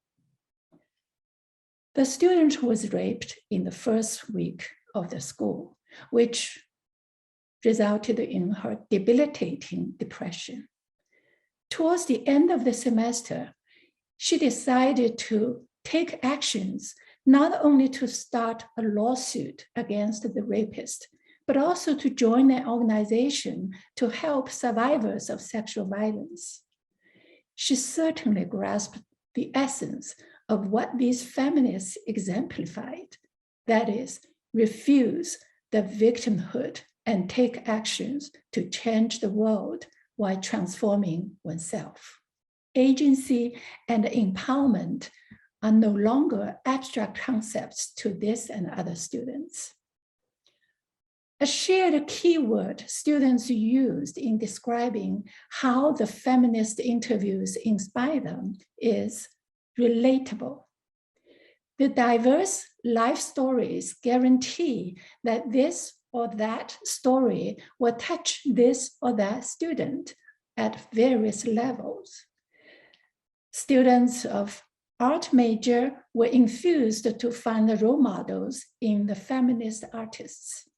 The student was raped in the first week of the school, which resulted in her debilitating depression. Towards the end of the semester, she decided to take actions not only to start a lawsuit against the rapist, but also to join an organization to help survivors of sexual violence. She certainly grasped the essence of what these feminists exemplified, that is, refuse the victimhood and take actions to change the world while transforming oneself. Agency and empowerment are no longer abstract concepts to this and other students. A shared keyword students used in describing how the feminist interviews inspire them is relatable. The diverse life stories guarantee that this or that story will touch this or that student at various levels. Students of art major were infused to find role models in the feminist artists.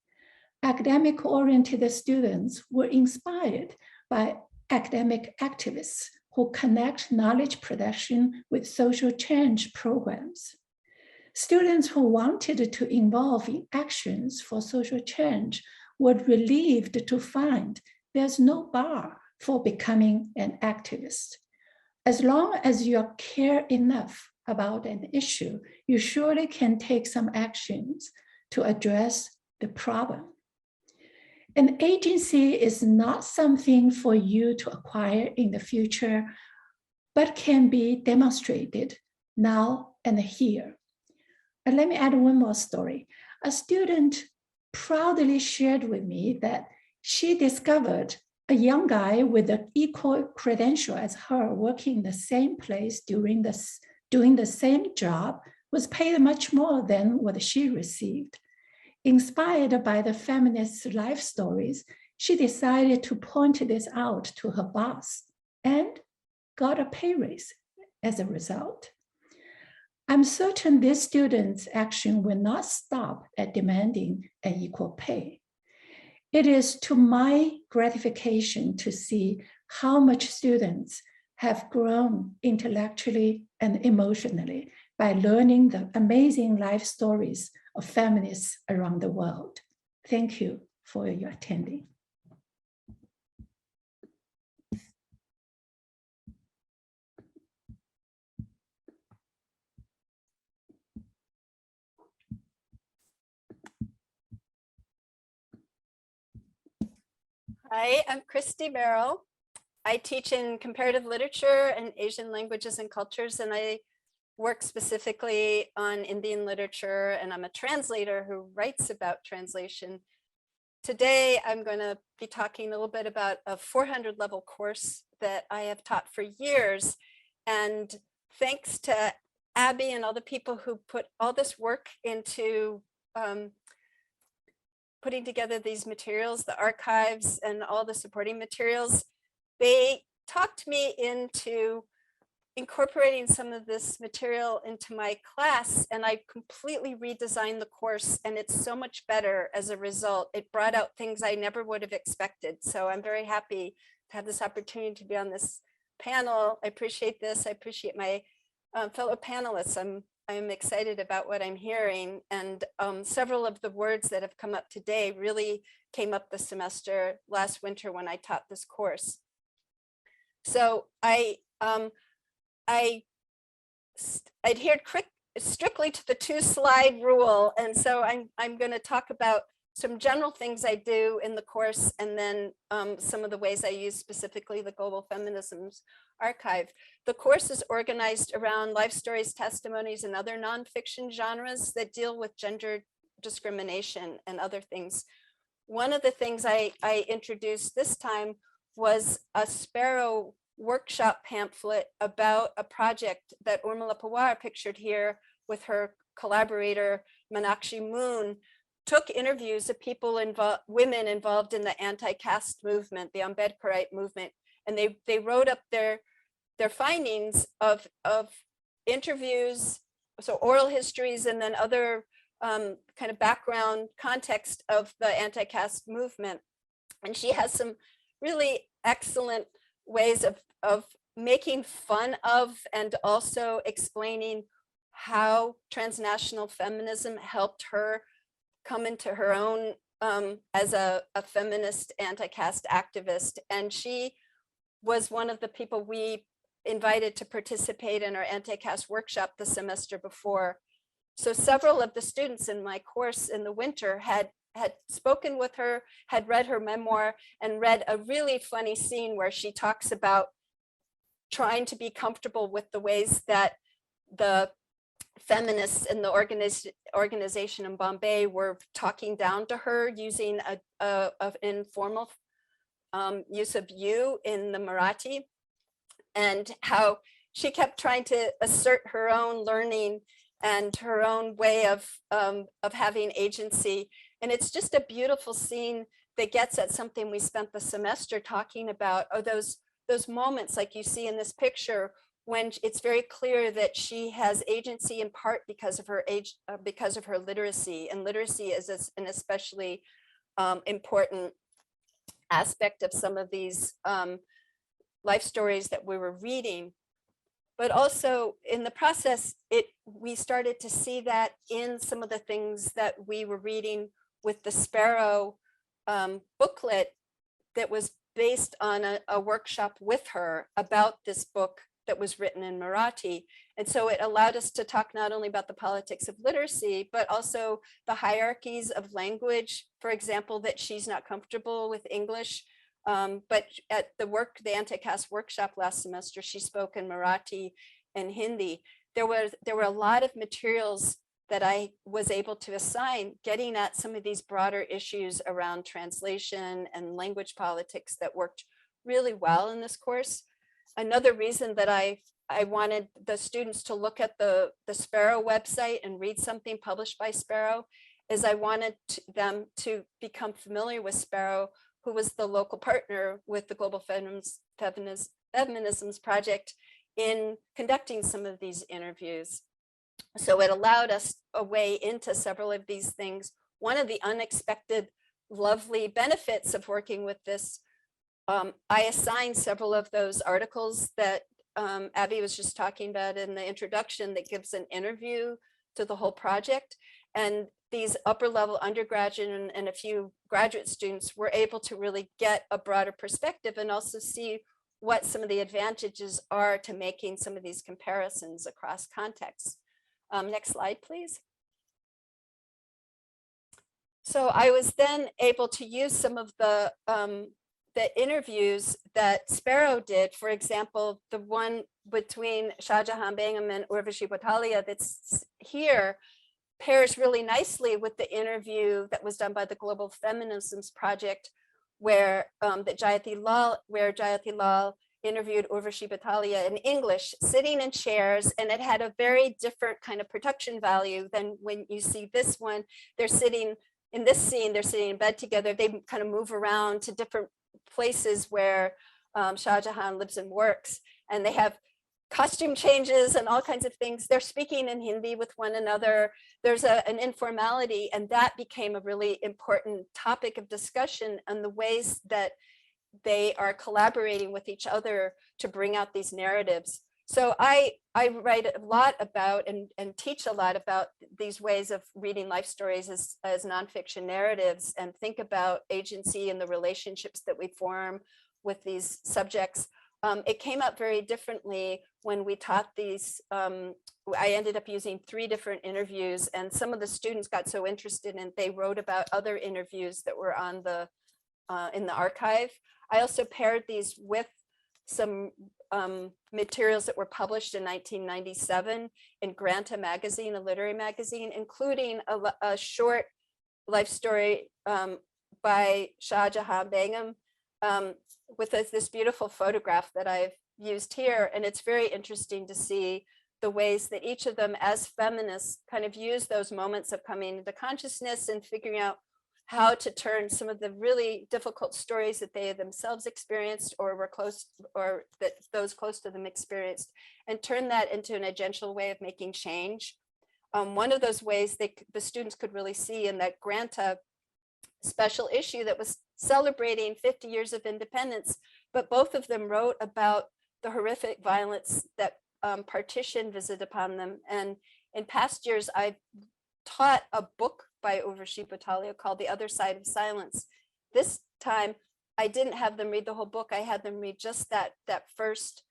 Academic-oriented students were inspired by academic activists who connect knowledge production with social change programs. Students who wanted to involve in actions for social change were relieved to find there's no bar for becoming an activist. As long as you care enough about an issue, you surely can take some actions to address the problem. An agency is not something for you to acquire in the future, but can be demonstrated now and here. And let me add one more story. A student proudly shared with me that she discovered a young guy with an equal credential as her working in the same place doing the same job was paid much more than what she received. Inspired by the feminist life stories, she decided to point this out to her boss and got a pay raise as a result. I'm certain this student's action will not stop at demanding an equal pay. It is to my gratification to see how much students have grown intellectually and emotionally by learning the amazing life stories of feminists around the world. Thank you for your attending. Hi, I'm Christy Merrell. I teach in comparative literature and Asian languages and cultures, and I work specifically on Indian literature, and I'm a translator who writes about translation. Today, I'm going to be talking a little bit about a 400 level course that I have taught for years. And thanks to Abby and all the people who put all this work into putting together these materials, the archives and all the supporting materials, they talked me into incorporating some of this material into my class, and I completely redesigned the course, and it's so much better as a result. It brought out things I never would have expected. So I'm very happy to have this opportunity to be on this panel. I appreciate this. I appreciate my fellow panelists. I'm excited about what I'm hearing, and several of the words that have come up today really came up the semester last winter when I taught this course. So I adhered strictly to the 2-slide rule, and so I'm going to talk about some general things I do in the course, and then some of the ways I use specifically the Global Feminisms archive. The course is organized around life stories, testimonies, and other nonfiction genres that deal with gender discrimination and other things. One of the things I introduced this time was a Sparrow workshop pamphlet about a project that Urmila Pawar pictured here with her collaborator Meenakshi Moon, took interviews of people women involved in the anti-caste movement, the Ambedkarite movement, and they wrote up their findings of interviews, so oral histories, and then other kind of background context of the anti-caste movement. And she has some really excellent ways of making fun of and also explaining how transnational feminism helped her come into her own as a feminist anti-caste activist. And she was one of the people we invited to participate in our anti-caste workshop the semester before. So several of the students in my course in the winter had spoken with her, had read her memoir, and read a really funny scene where she talks about trying to be comfortable with the ways that the feminists in the organization in Bombay were talking down to her using an informal use of you in the Marathi, and how she kept trying to assert her own learning and her own way of having agency. And it's just a beautiful scene that gets at something we spent the semester talking about, or those moments like you see in this picture, when it's very clear that she has agency in part because of her age, because of her literacy. And literacy is an especially important aspect of some of these life stories that we were reading. But also in the process, we started to see that in some of the things that we were reading with the Sparrow booklet that was based on a workshop with her about this book that was written in Marathi. And so it allowed us to talk not only about the politics of literacy, but also the hierarchies of language, for example, that she's not comfortable with English. But at the anti-caste workshop last semester, she spoke in Marathi and Hindi. There were a lot of materials that I was able to assign, getting at some of these broader issues around translation and language politics that worked really well in this course. Another reason that I wanted the students to look at the Sparrow website and read something published by Sparrow is I wanted them to become familiar with Sparrow, who was the local partner with the Global Feminisms project in conducting some of these interviews. So it allowed us a way into several of these things. One of the unexpected, lovely benefits of working with this, I assigned several of those articles that Abby was just talking about in the introduction that gives an interview to the whole project. And these upper level undergraduate and a few graduate students were able to really get a broader perspective and also see what some of the advantages are to making some of these comparisons across contexts. Next slide, please. So I was then able to use some of the the interviews that Sparrow did, for example, the one between Shah Jahan Begum and Urvashi Bhattalia that's here, pairs really nicely with the interview that was done by the Global Feminisms Project, where Jayati Lal interviewed Urvashi Bhattalia in English, sitting in chairs, and it had a very different kind of production value than when you see this one. They're sitting in this scene, they're sitting in bed together. They kind of move around to different places where Shah Jahan lives and works, and they have costume changes and all kinds of things. They're speaking in Hindi with one another. There's an informality, and that became a really important topic of discussion, and the ways that they are collaborating with each other to bring out these narratives. So I write a lot about and teach a lot about these ways of reading life stories as nonfiction narratives, and think about agency and the relationships that we form with these subjects. It came up very differently when we taught these. I ended up using 3 different interviews, and some of the students got so interested and they wrote about other interviews that were on the in the archive. I also paired these with some materials that were published in 1997 in Granta magazine, a literary magazine, including a short life story by Shah Jahan Begum, with this beautiful photograph that I've used here. And it's very interesting to see the ways that each of them as feminists kind of use those moments of coming into consciousness and figuring out how to turn some of the really difficult stories that they themselves experienced or were close, or that those close to them experienced, and turn that into an agential way of making change. One of those ways the students could really see in that Granta special issue that was celebrating 50 years of independence, but both of them wrote about the horrific violence that partition visited upon them. And in past years, I've taught a book by Urvashi Bhattalia called The Other Side of Silence. This time, I didn't have them read the whole book. I had them read just that first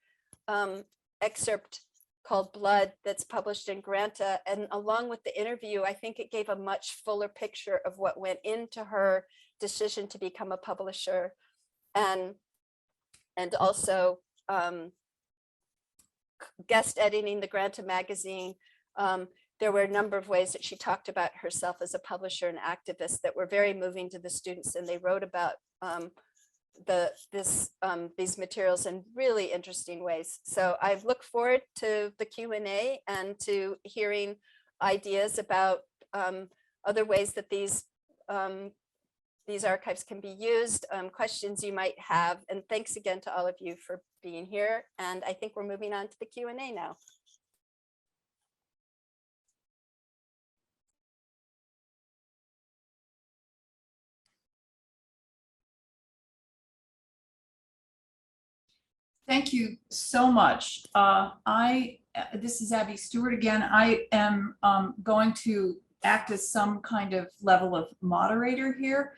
excerpt called Blood that's published in Granta. And along with the interview, I think it gave a much fuller picture of what went into her decision to become a publisher, and also guest editing the Granta magazine. There were a number of ways that she talked about herself as a publisher and activist that were very moving to the students, and they wrote about these materials in really interesting ways. So I look forward to the Q&A and to hearing ideas about other ways that these archives can be used, questions you might have. And thanks again to all of you for being here. And I think we're moving on to the Q&A now. Thank you so much. This is Abby Stewart again. I am going to act as some kind of level of moderator here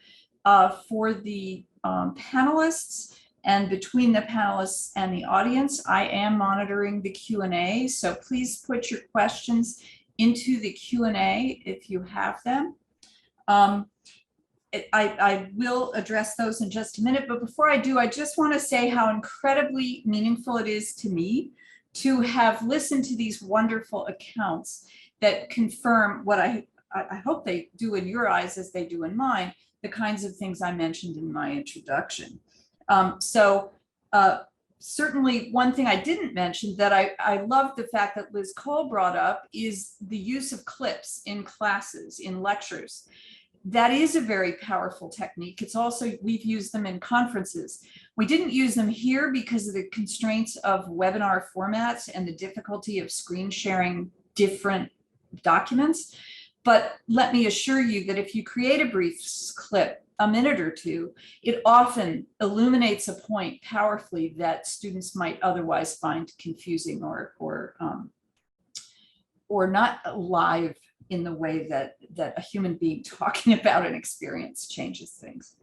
for the panelists, and between the panelists and the audience. I am monitoring the Q&A, so please put your questions into the Q&A if you have them. I will address those in just a minute, but before I do, I just want to say how incredibly meaningful it is to me to have listened to these wonderful accounts that confirm what I hope they do in your eyes as they do in mine, the kinds of things I mentioned in my introduction. Certainly one thing I didn't mention that I love the fact that Liz Cole brought up is the use of clips in classes, in lectures. That is a very powerful technique. It's also, we've used them in conferences. We didn't use them here because of the constraints of webinar formats and the difficulty of screen sharing different documents. But let me assure you that if you create a brief clip, a minute or two, it often illuminates a point powerfully that students might otherwise find confusing or not live in the way that a human being talking about an experience changes things.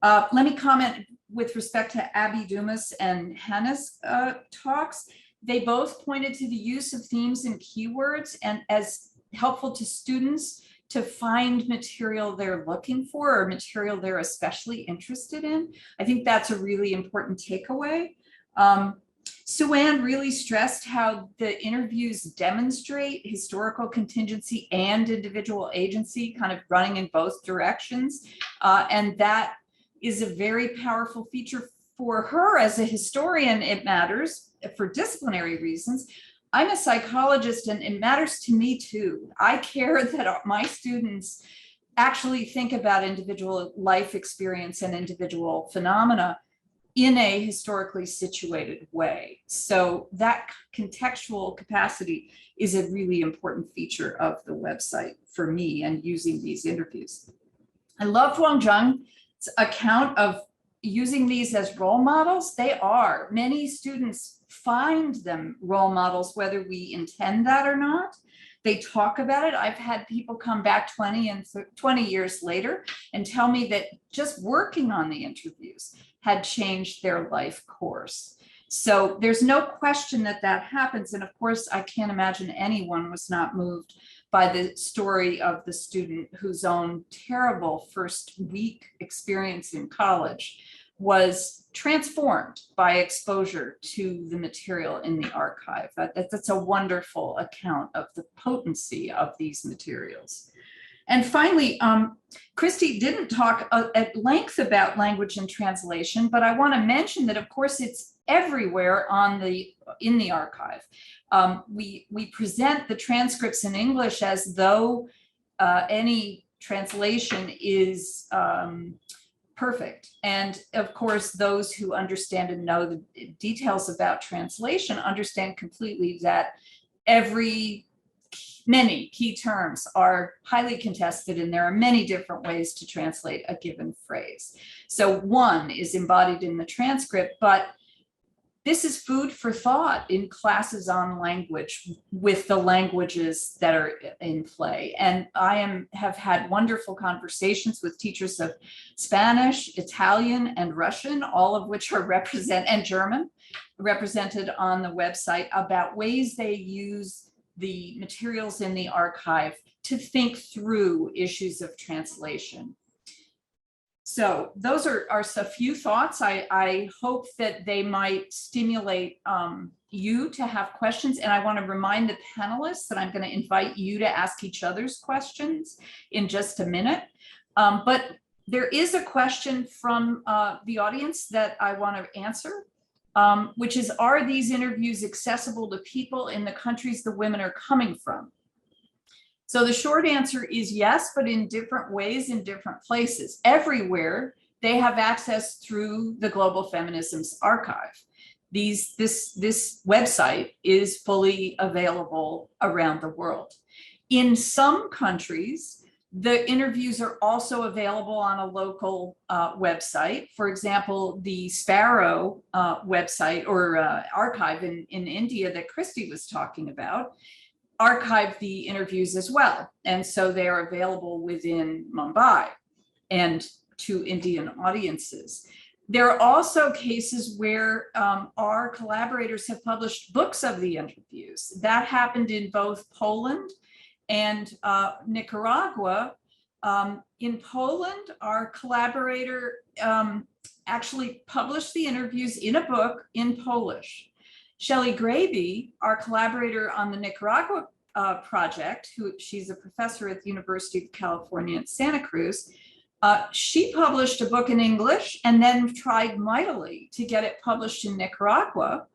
Let me comment with respect to Abby Dumas and Hannah's talks. They both pointed to the use of themes and keywords and as helpful to students to find material they're looking for or material they're especially interested in. I think that's a really important takeaway. Sue-Ann really stressed how the interviews demonstrate historical contingency and individual agency, kind of running in both directions. And that is a very powerful feature for her as a historian. It matters for disciplinary reasons. I'm a psychologist, and it matters to me too. I care that my students actually think about individual life experience and individual phenomena in a historically situated way. So that contextual capacity is a really important feature of the website for me and using these interviews. I love Huang Zhang's account of using these as role models. They are. Many students find them role models, whether we intend that or not. They talk about it. I've had people come back 20 years later and tell me that just working on the interviews had changed their life course. So there's no question that that happens. And of course, I can't imagine anyone was not moved by the story of the student whose own terrible first week experience in college was transformed by exposure to the material in the archive. That's a wonderful account of the potency of these materials. And finally, Christy didn't talk at length about language and translation, but I want to mention that, of course, it's everywhere in the archive. We present the transcripts in English as though any translation is perfect. And of course, those who understand and know the details about translation understand completely that many key terms are highly contested, and there are many different ways to translate a given phrase. So one is embodied in the transcript, but this is food for thought in classes on language with the languages that are in play. And I have had wonderful conversations with teachers of Spanish, Italian, and Russian, all of which are and German, represented on the website, about ways they use the materials in the archive to think through issues of translation. So those are a few thoughts. I hope that they might stimulate you to have questions. And I want to remind the panelists that I'm going to invite you to ask each other's questions in just a minute. But there is a question from the audience that I want to answer, which is, are these interviews accessible to people in the countries the women are coming from? So the short answer is yes, but in different ways, in different places. Everywhere, they have access through the Global Feminisms archive. This website is fully available around the world. In some countries, the interviews are also available on a local website. For example, the Sparrow website or archive in India that Christy was talking about archive the interviews as well. And so they are available within Mumbai and to Indian audiences. There are also cases where our collaborators have published books of the interviews. That happened in both Poland and Nicaragua. In Poland, our collaborator actually published the interviews in a book in Polish. Shelley Graby, our collaborator on the Nicaragua project, she's a professor at the University of California at Santa Cruz, she published a book in English and then tried mightily to get it published in Nicaragua,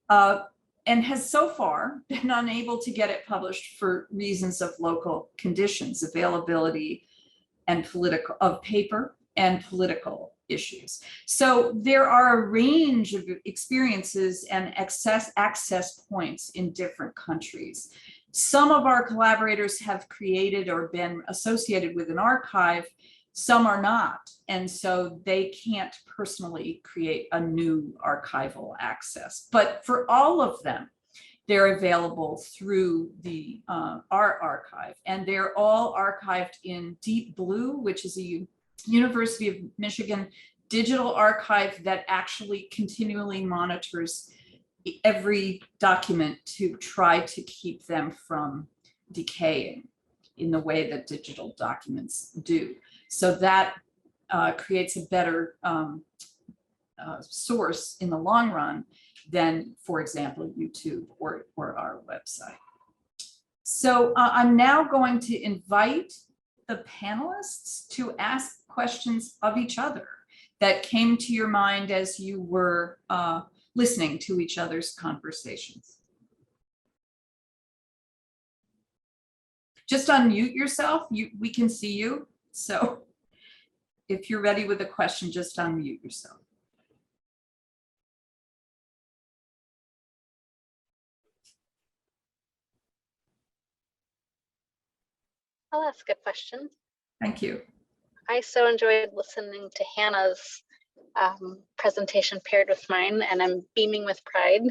and has so far been unable to get it published for reasons of local conditions, availability and of paper and political issues. So there are a range of experiences and access points in different countries. Some of our collaborators have created or been associated with an archive, some are not. And so they can't personally create a new archival access. But for all of them, they're available through our archive, and they're all archived in Deep Blue, which is a University of Michigan digital archive that actually continually monitors every document to try to keep them from decaying. in the way that digital documents do. So that creates a better source in the long run than, for example, YouTube or our website. So I'm now going to invite the panelists to ask questions of each other that came to your mind as you were listening to each other's conversations. Just unmute yourself. We can see you. So if you're ready with a question, just unmute yourself. I'll ask a question. Thank you. I so enjoyed listening to Hannah's presentation paired with mine, and I'm beaming with pride.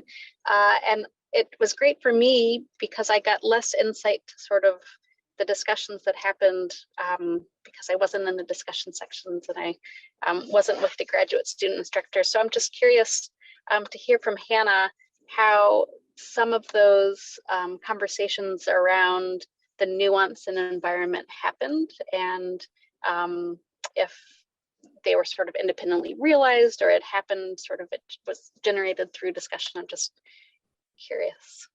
And it was great for me because I got less insight to sort of the discussions that happened because I wasn't in the discussion sections and I wasn't with the graduate student instructor. So I'm just curious to hear from Hannah how some of those conversations around the nuance and environment happened, and if they were sort of independently realized or it happened sort of, it was generated through discussion. I'm just curious.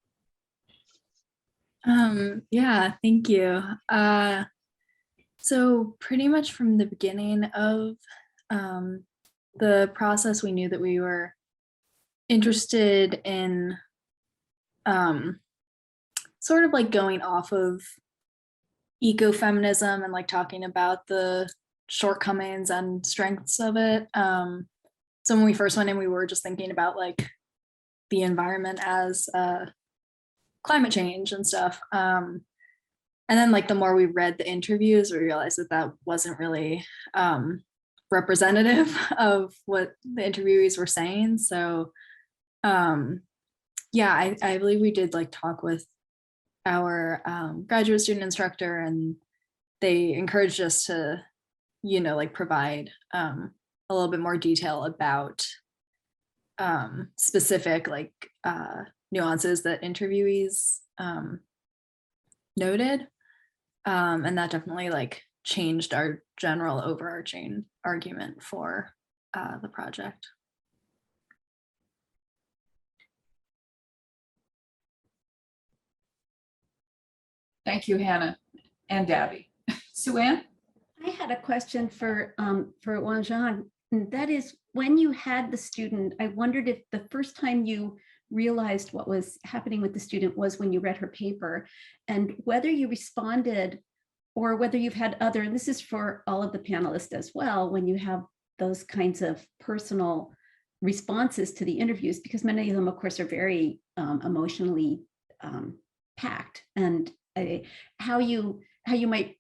Yeah, thank you. So pretty much from the beginning of the process, we knew that we were interested in sort of like going off of ecofeminism and like talking about the shortcomings and strengths of it. So when we first went in, we were just thinking about like the environment as climate change and stuff. And then like the more we read the interviews, we realized that that wasn't really representative of what the interviewees were saying. So yeah, I believe we did like talk with our graduate student instructor, and they encouraged us to, you know, like provide a little bit more detail about specific like nuances that interviewees noted. And that definitely like changed our general overarching argument for the project. Thank you, Hannah and Abby. Sue-Ann? I had a question for Wanjan, and that is, when you had the student, I wondered if the first time you realized what was happening with the student was when you read her paper, and whether you responded or whether you've had other, and this is for all of the panelists as well, when you have those kinds of personal responses to the interviews, because many of them, of course, are very emotionally packed, and how you might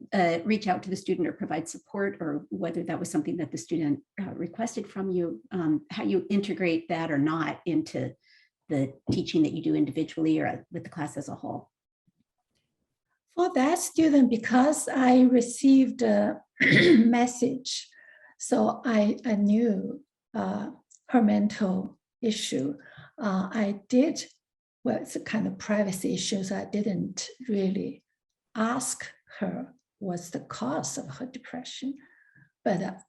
reach out to the student or provide support, or whether that was something that the student requested from you, how you integrate that or not into the teaching that you do individually or with the class as a whole. For that student, because I received a message, so I knew her mental issue. I did, well, it's a kind of privacy issue, so I didn't really ask her what's the cause of her depression, but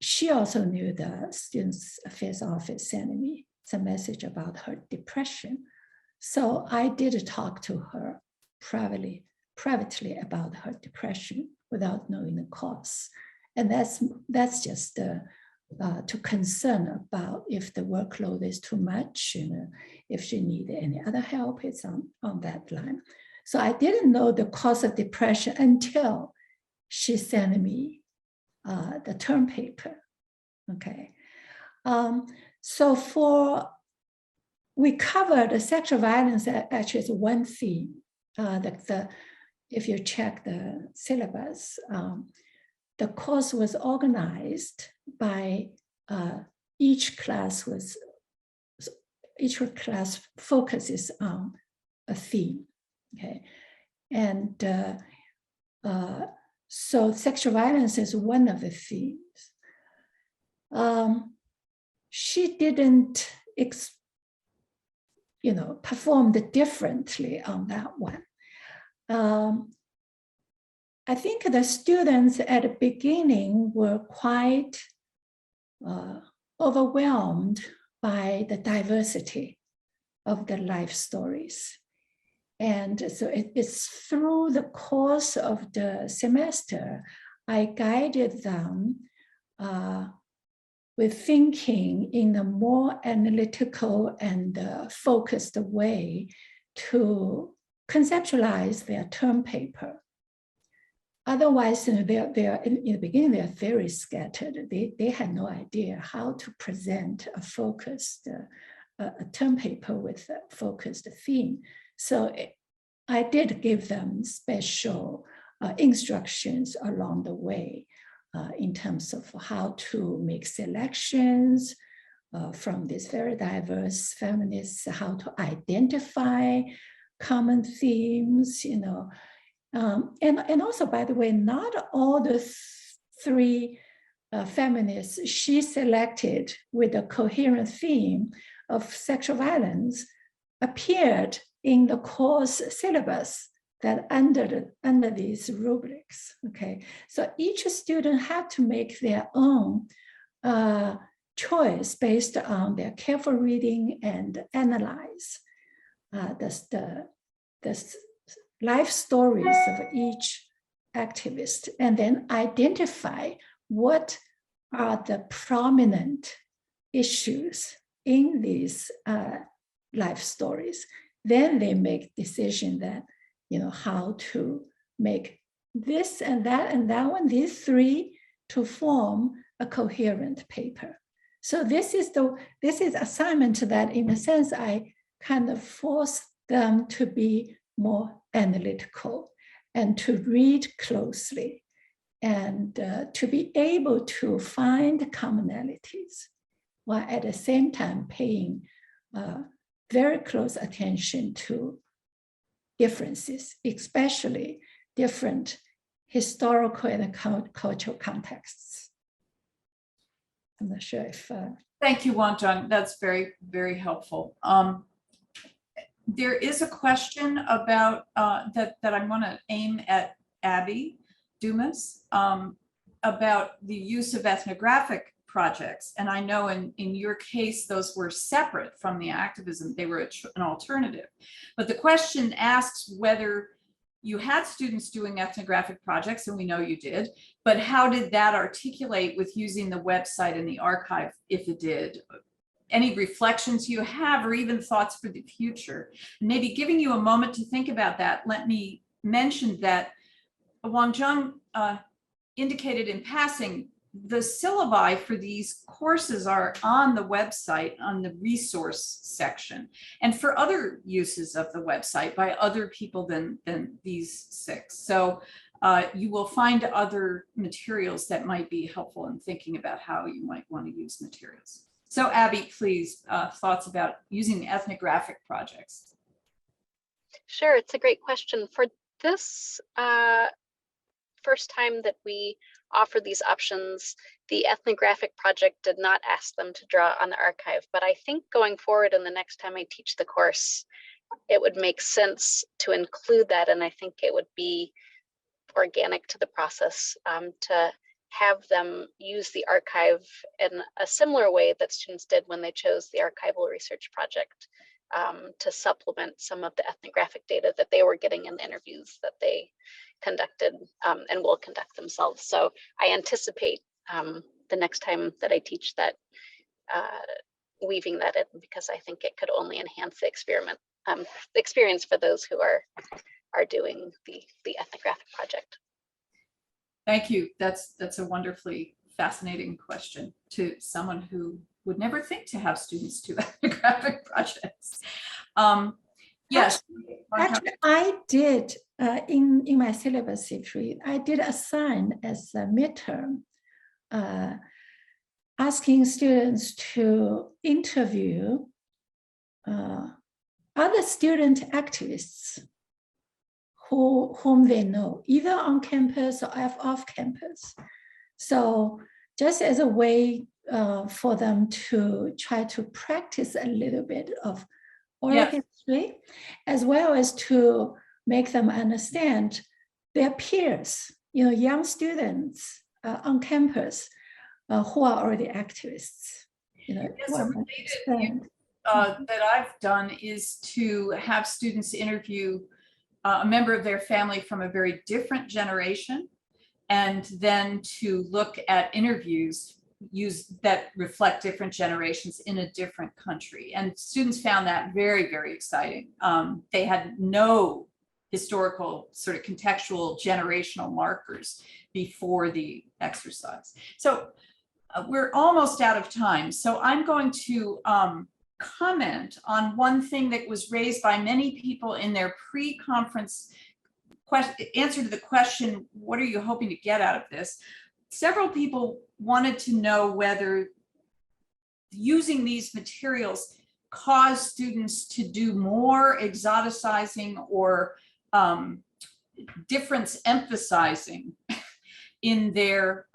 she also knew the Students' Affairs Office sent me some message about her depression. So I did talk to her privately about her depression without knowing the cause. And that's just to concern about if the workload is too much, you know, if she needed any other help, it's on that line. So I didn't know the cause of depression until she sent me the term paper. Okay. So we covered sexual violence actually is one theme. If you check the syllabus, the course was organized by each class focuses on a theme. Okay, and so sexual violence is one of the themes. She didn't, performed differently on that one. I think the students at the beginning were quite overwhelmed by the diversity of the life stories. And so it's through the course of the semester, I guided them with thinking in a more analytical and focused way to conceptualize their term paper. Otherwise, they're in the beginning, they're very scattered. They had no idea how to present a focused a term paper with a focused theme. So I did give them special instructions along the way in terms of how to make selections from these very diverse feminists, how to identify common themes, you know. And also, by the way, not all the three feminists she selected with a coherent theme of sexual violence appeared in the course syllabus that under these rubrics. Okay, so each student had to make their own choice based on their careful reading and analyze the life stories of each activist, and then identify what are the prominent issues in these life stories. Then they make decision that, you know, how to make this and that one, these three, to form a coherent paper. So this is assignment that, in a sense, I kind of forced them to be more analytical and to read closely and to be able to find commonalities, while at the same time paying very close attention to differences, especially different historical and cultural contexts. I'm not sure if... Thank you, Wonjung. That's very, very helpful. There is a question about that I want to aim at Abby Dumas about the use of ethnographic projects. And I know in your case, those were separate from the activism. They were an alternative. But the question asks whether you had students doing ethnographic projects, and we know you did, but how did that articulate with using the website and the archive, if it did? Any reflections you have, or even thoughts for the future? Maybe giving you a moment to think about that, let me mention that Wonjung indicated in passing, the syllabi for these courses are on the website on the resource section, and for other uses of the website by other people than these six. So you will find other materials that might be helpful in thinking about how you might want to use materials. So Abby, please, thoughts about using ethnographic projects. Sure, it's a great question. For this first time that we offer these options, the ethnographic project did not ask them to draw on the archive, but I think going forward and the next time I teach the course, it would make sense to include that, and I think it would be organic to the process to have them use the archive in a similar way that students did when they chose the archival research project to supplement some of the ethnographic data that they were getting in the interviews that they conducted and will conduct themselves. So I anticipate the next time that I teach that weaving that in, because I think it could only enhance the experience for those who are doing the ethnographic project. Thank you. That's a wonderfully fascinating question to someone who would never think to have students do ethnographic projects. Yes. Actually, I did in my syllabus, I did assign as a midterm, asking students to interview other student activists whom they know, either on campus or off campus. So just as a way for them to try to practice a little bit of oral history, as well as to make them understand their peers, young students on campus who are already activists. Yes, a related that I've done is to have students interview a member of their family from a very different generation, and then to look at interviews that reflect different generations in a different country. And students found that very, very exciting. They had no historical sort of contextual generational markers before the exercise. So we're almost out of time. So I'm going to comment on one thing that was raised by many people in their pre-conference answer to the question, what are you hoping to get out of this? Several people wanted to know whether using these materials cause students to do more exoticizing or difference emphasizing in their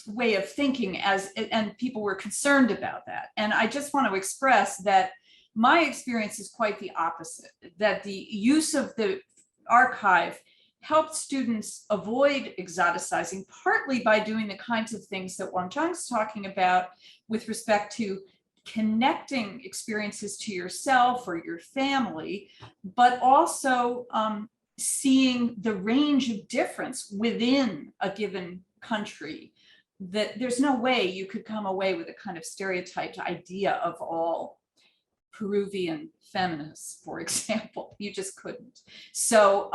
way of thinking, and people were concerned about that. And I just want to express that my experience is quite the opposite, that the use of the archive helped students avoid exoticizing, partly by doing the kinds of things that Wang Zhang's talking about with respect to connecting experiences to yourself or your family, but also seeing the range of difference within a given country. That there's no way you could come away with a kind of stereotyped idea of all Peruvian feminists, for example. You just couldn't. So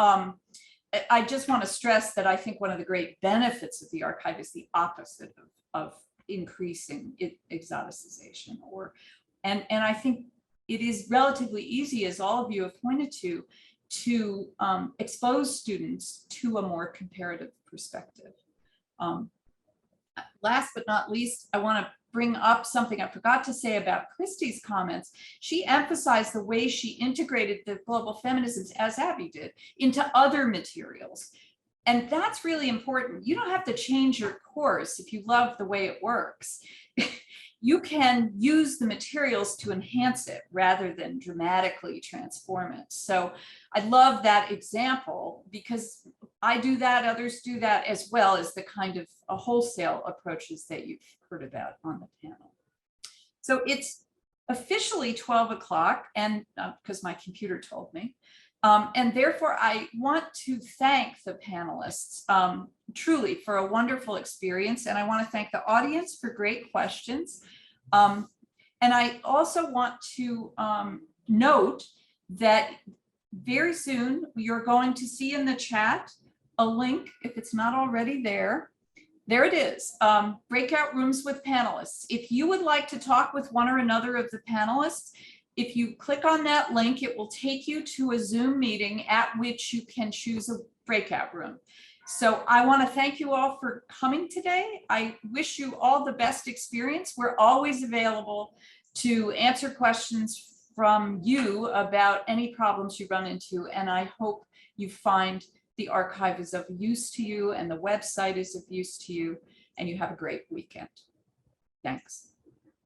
I just want to stress that I think one of the great benefits of the archive is the opposite of increasing exoticization. And I think it is relatively easy, as all of you have pointed to expose students to a more comparative perspective. Last but not least, I want to bring up something I forgot to say about Christy's comments. She emphasized the way she integrated the global feminisms, as Abby did, into other materials. And that's really important. You don't have to change your course if you love the way it works. You can use the materials to enhance it rather than dramatically transform it. So I love that example because I do that, others do that, as well as the kind of wholesale approaches that you've heard about on the panel. So it's officially 12 o'clock, and because my computer told me, and therefore I want to thank the panelists truly for a wonderful experience. And I want to thank the audience for great questions. And I also want to note that very soon you're going to see in the chat a link, if it's not already there. There it is, breakout rooms with panelists. If you would like to talk with one or another of the panelists, if you click on that link, it will take you to a Zoom meeting at which you can choose a breakout room. So I want to thank you all for coming today. I wish you all the best experience. We're always available to answer questions from you about any problems you run into. And I hope you find the archive is of use to you and the website is of use to you, and you have a great weekend. Thanks.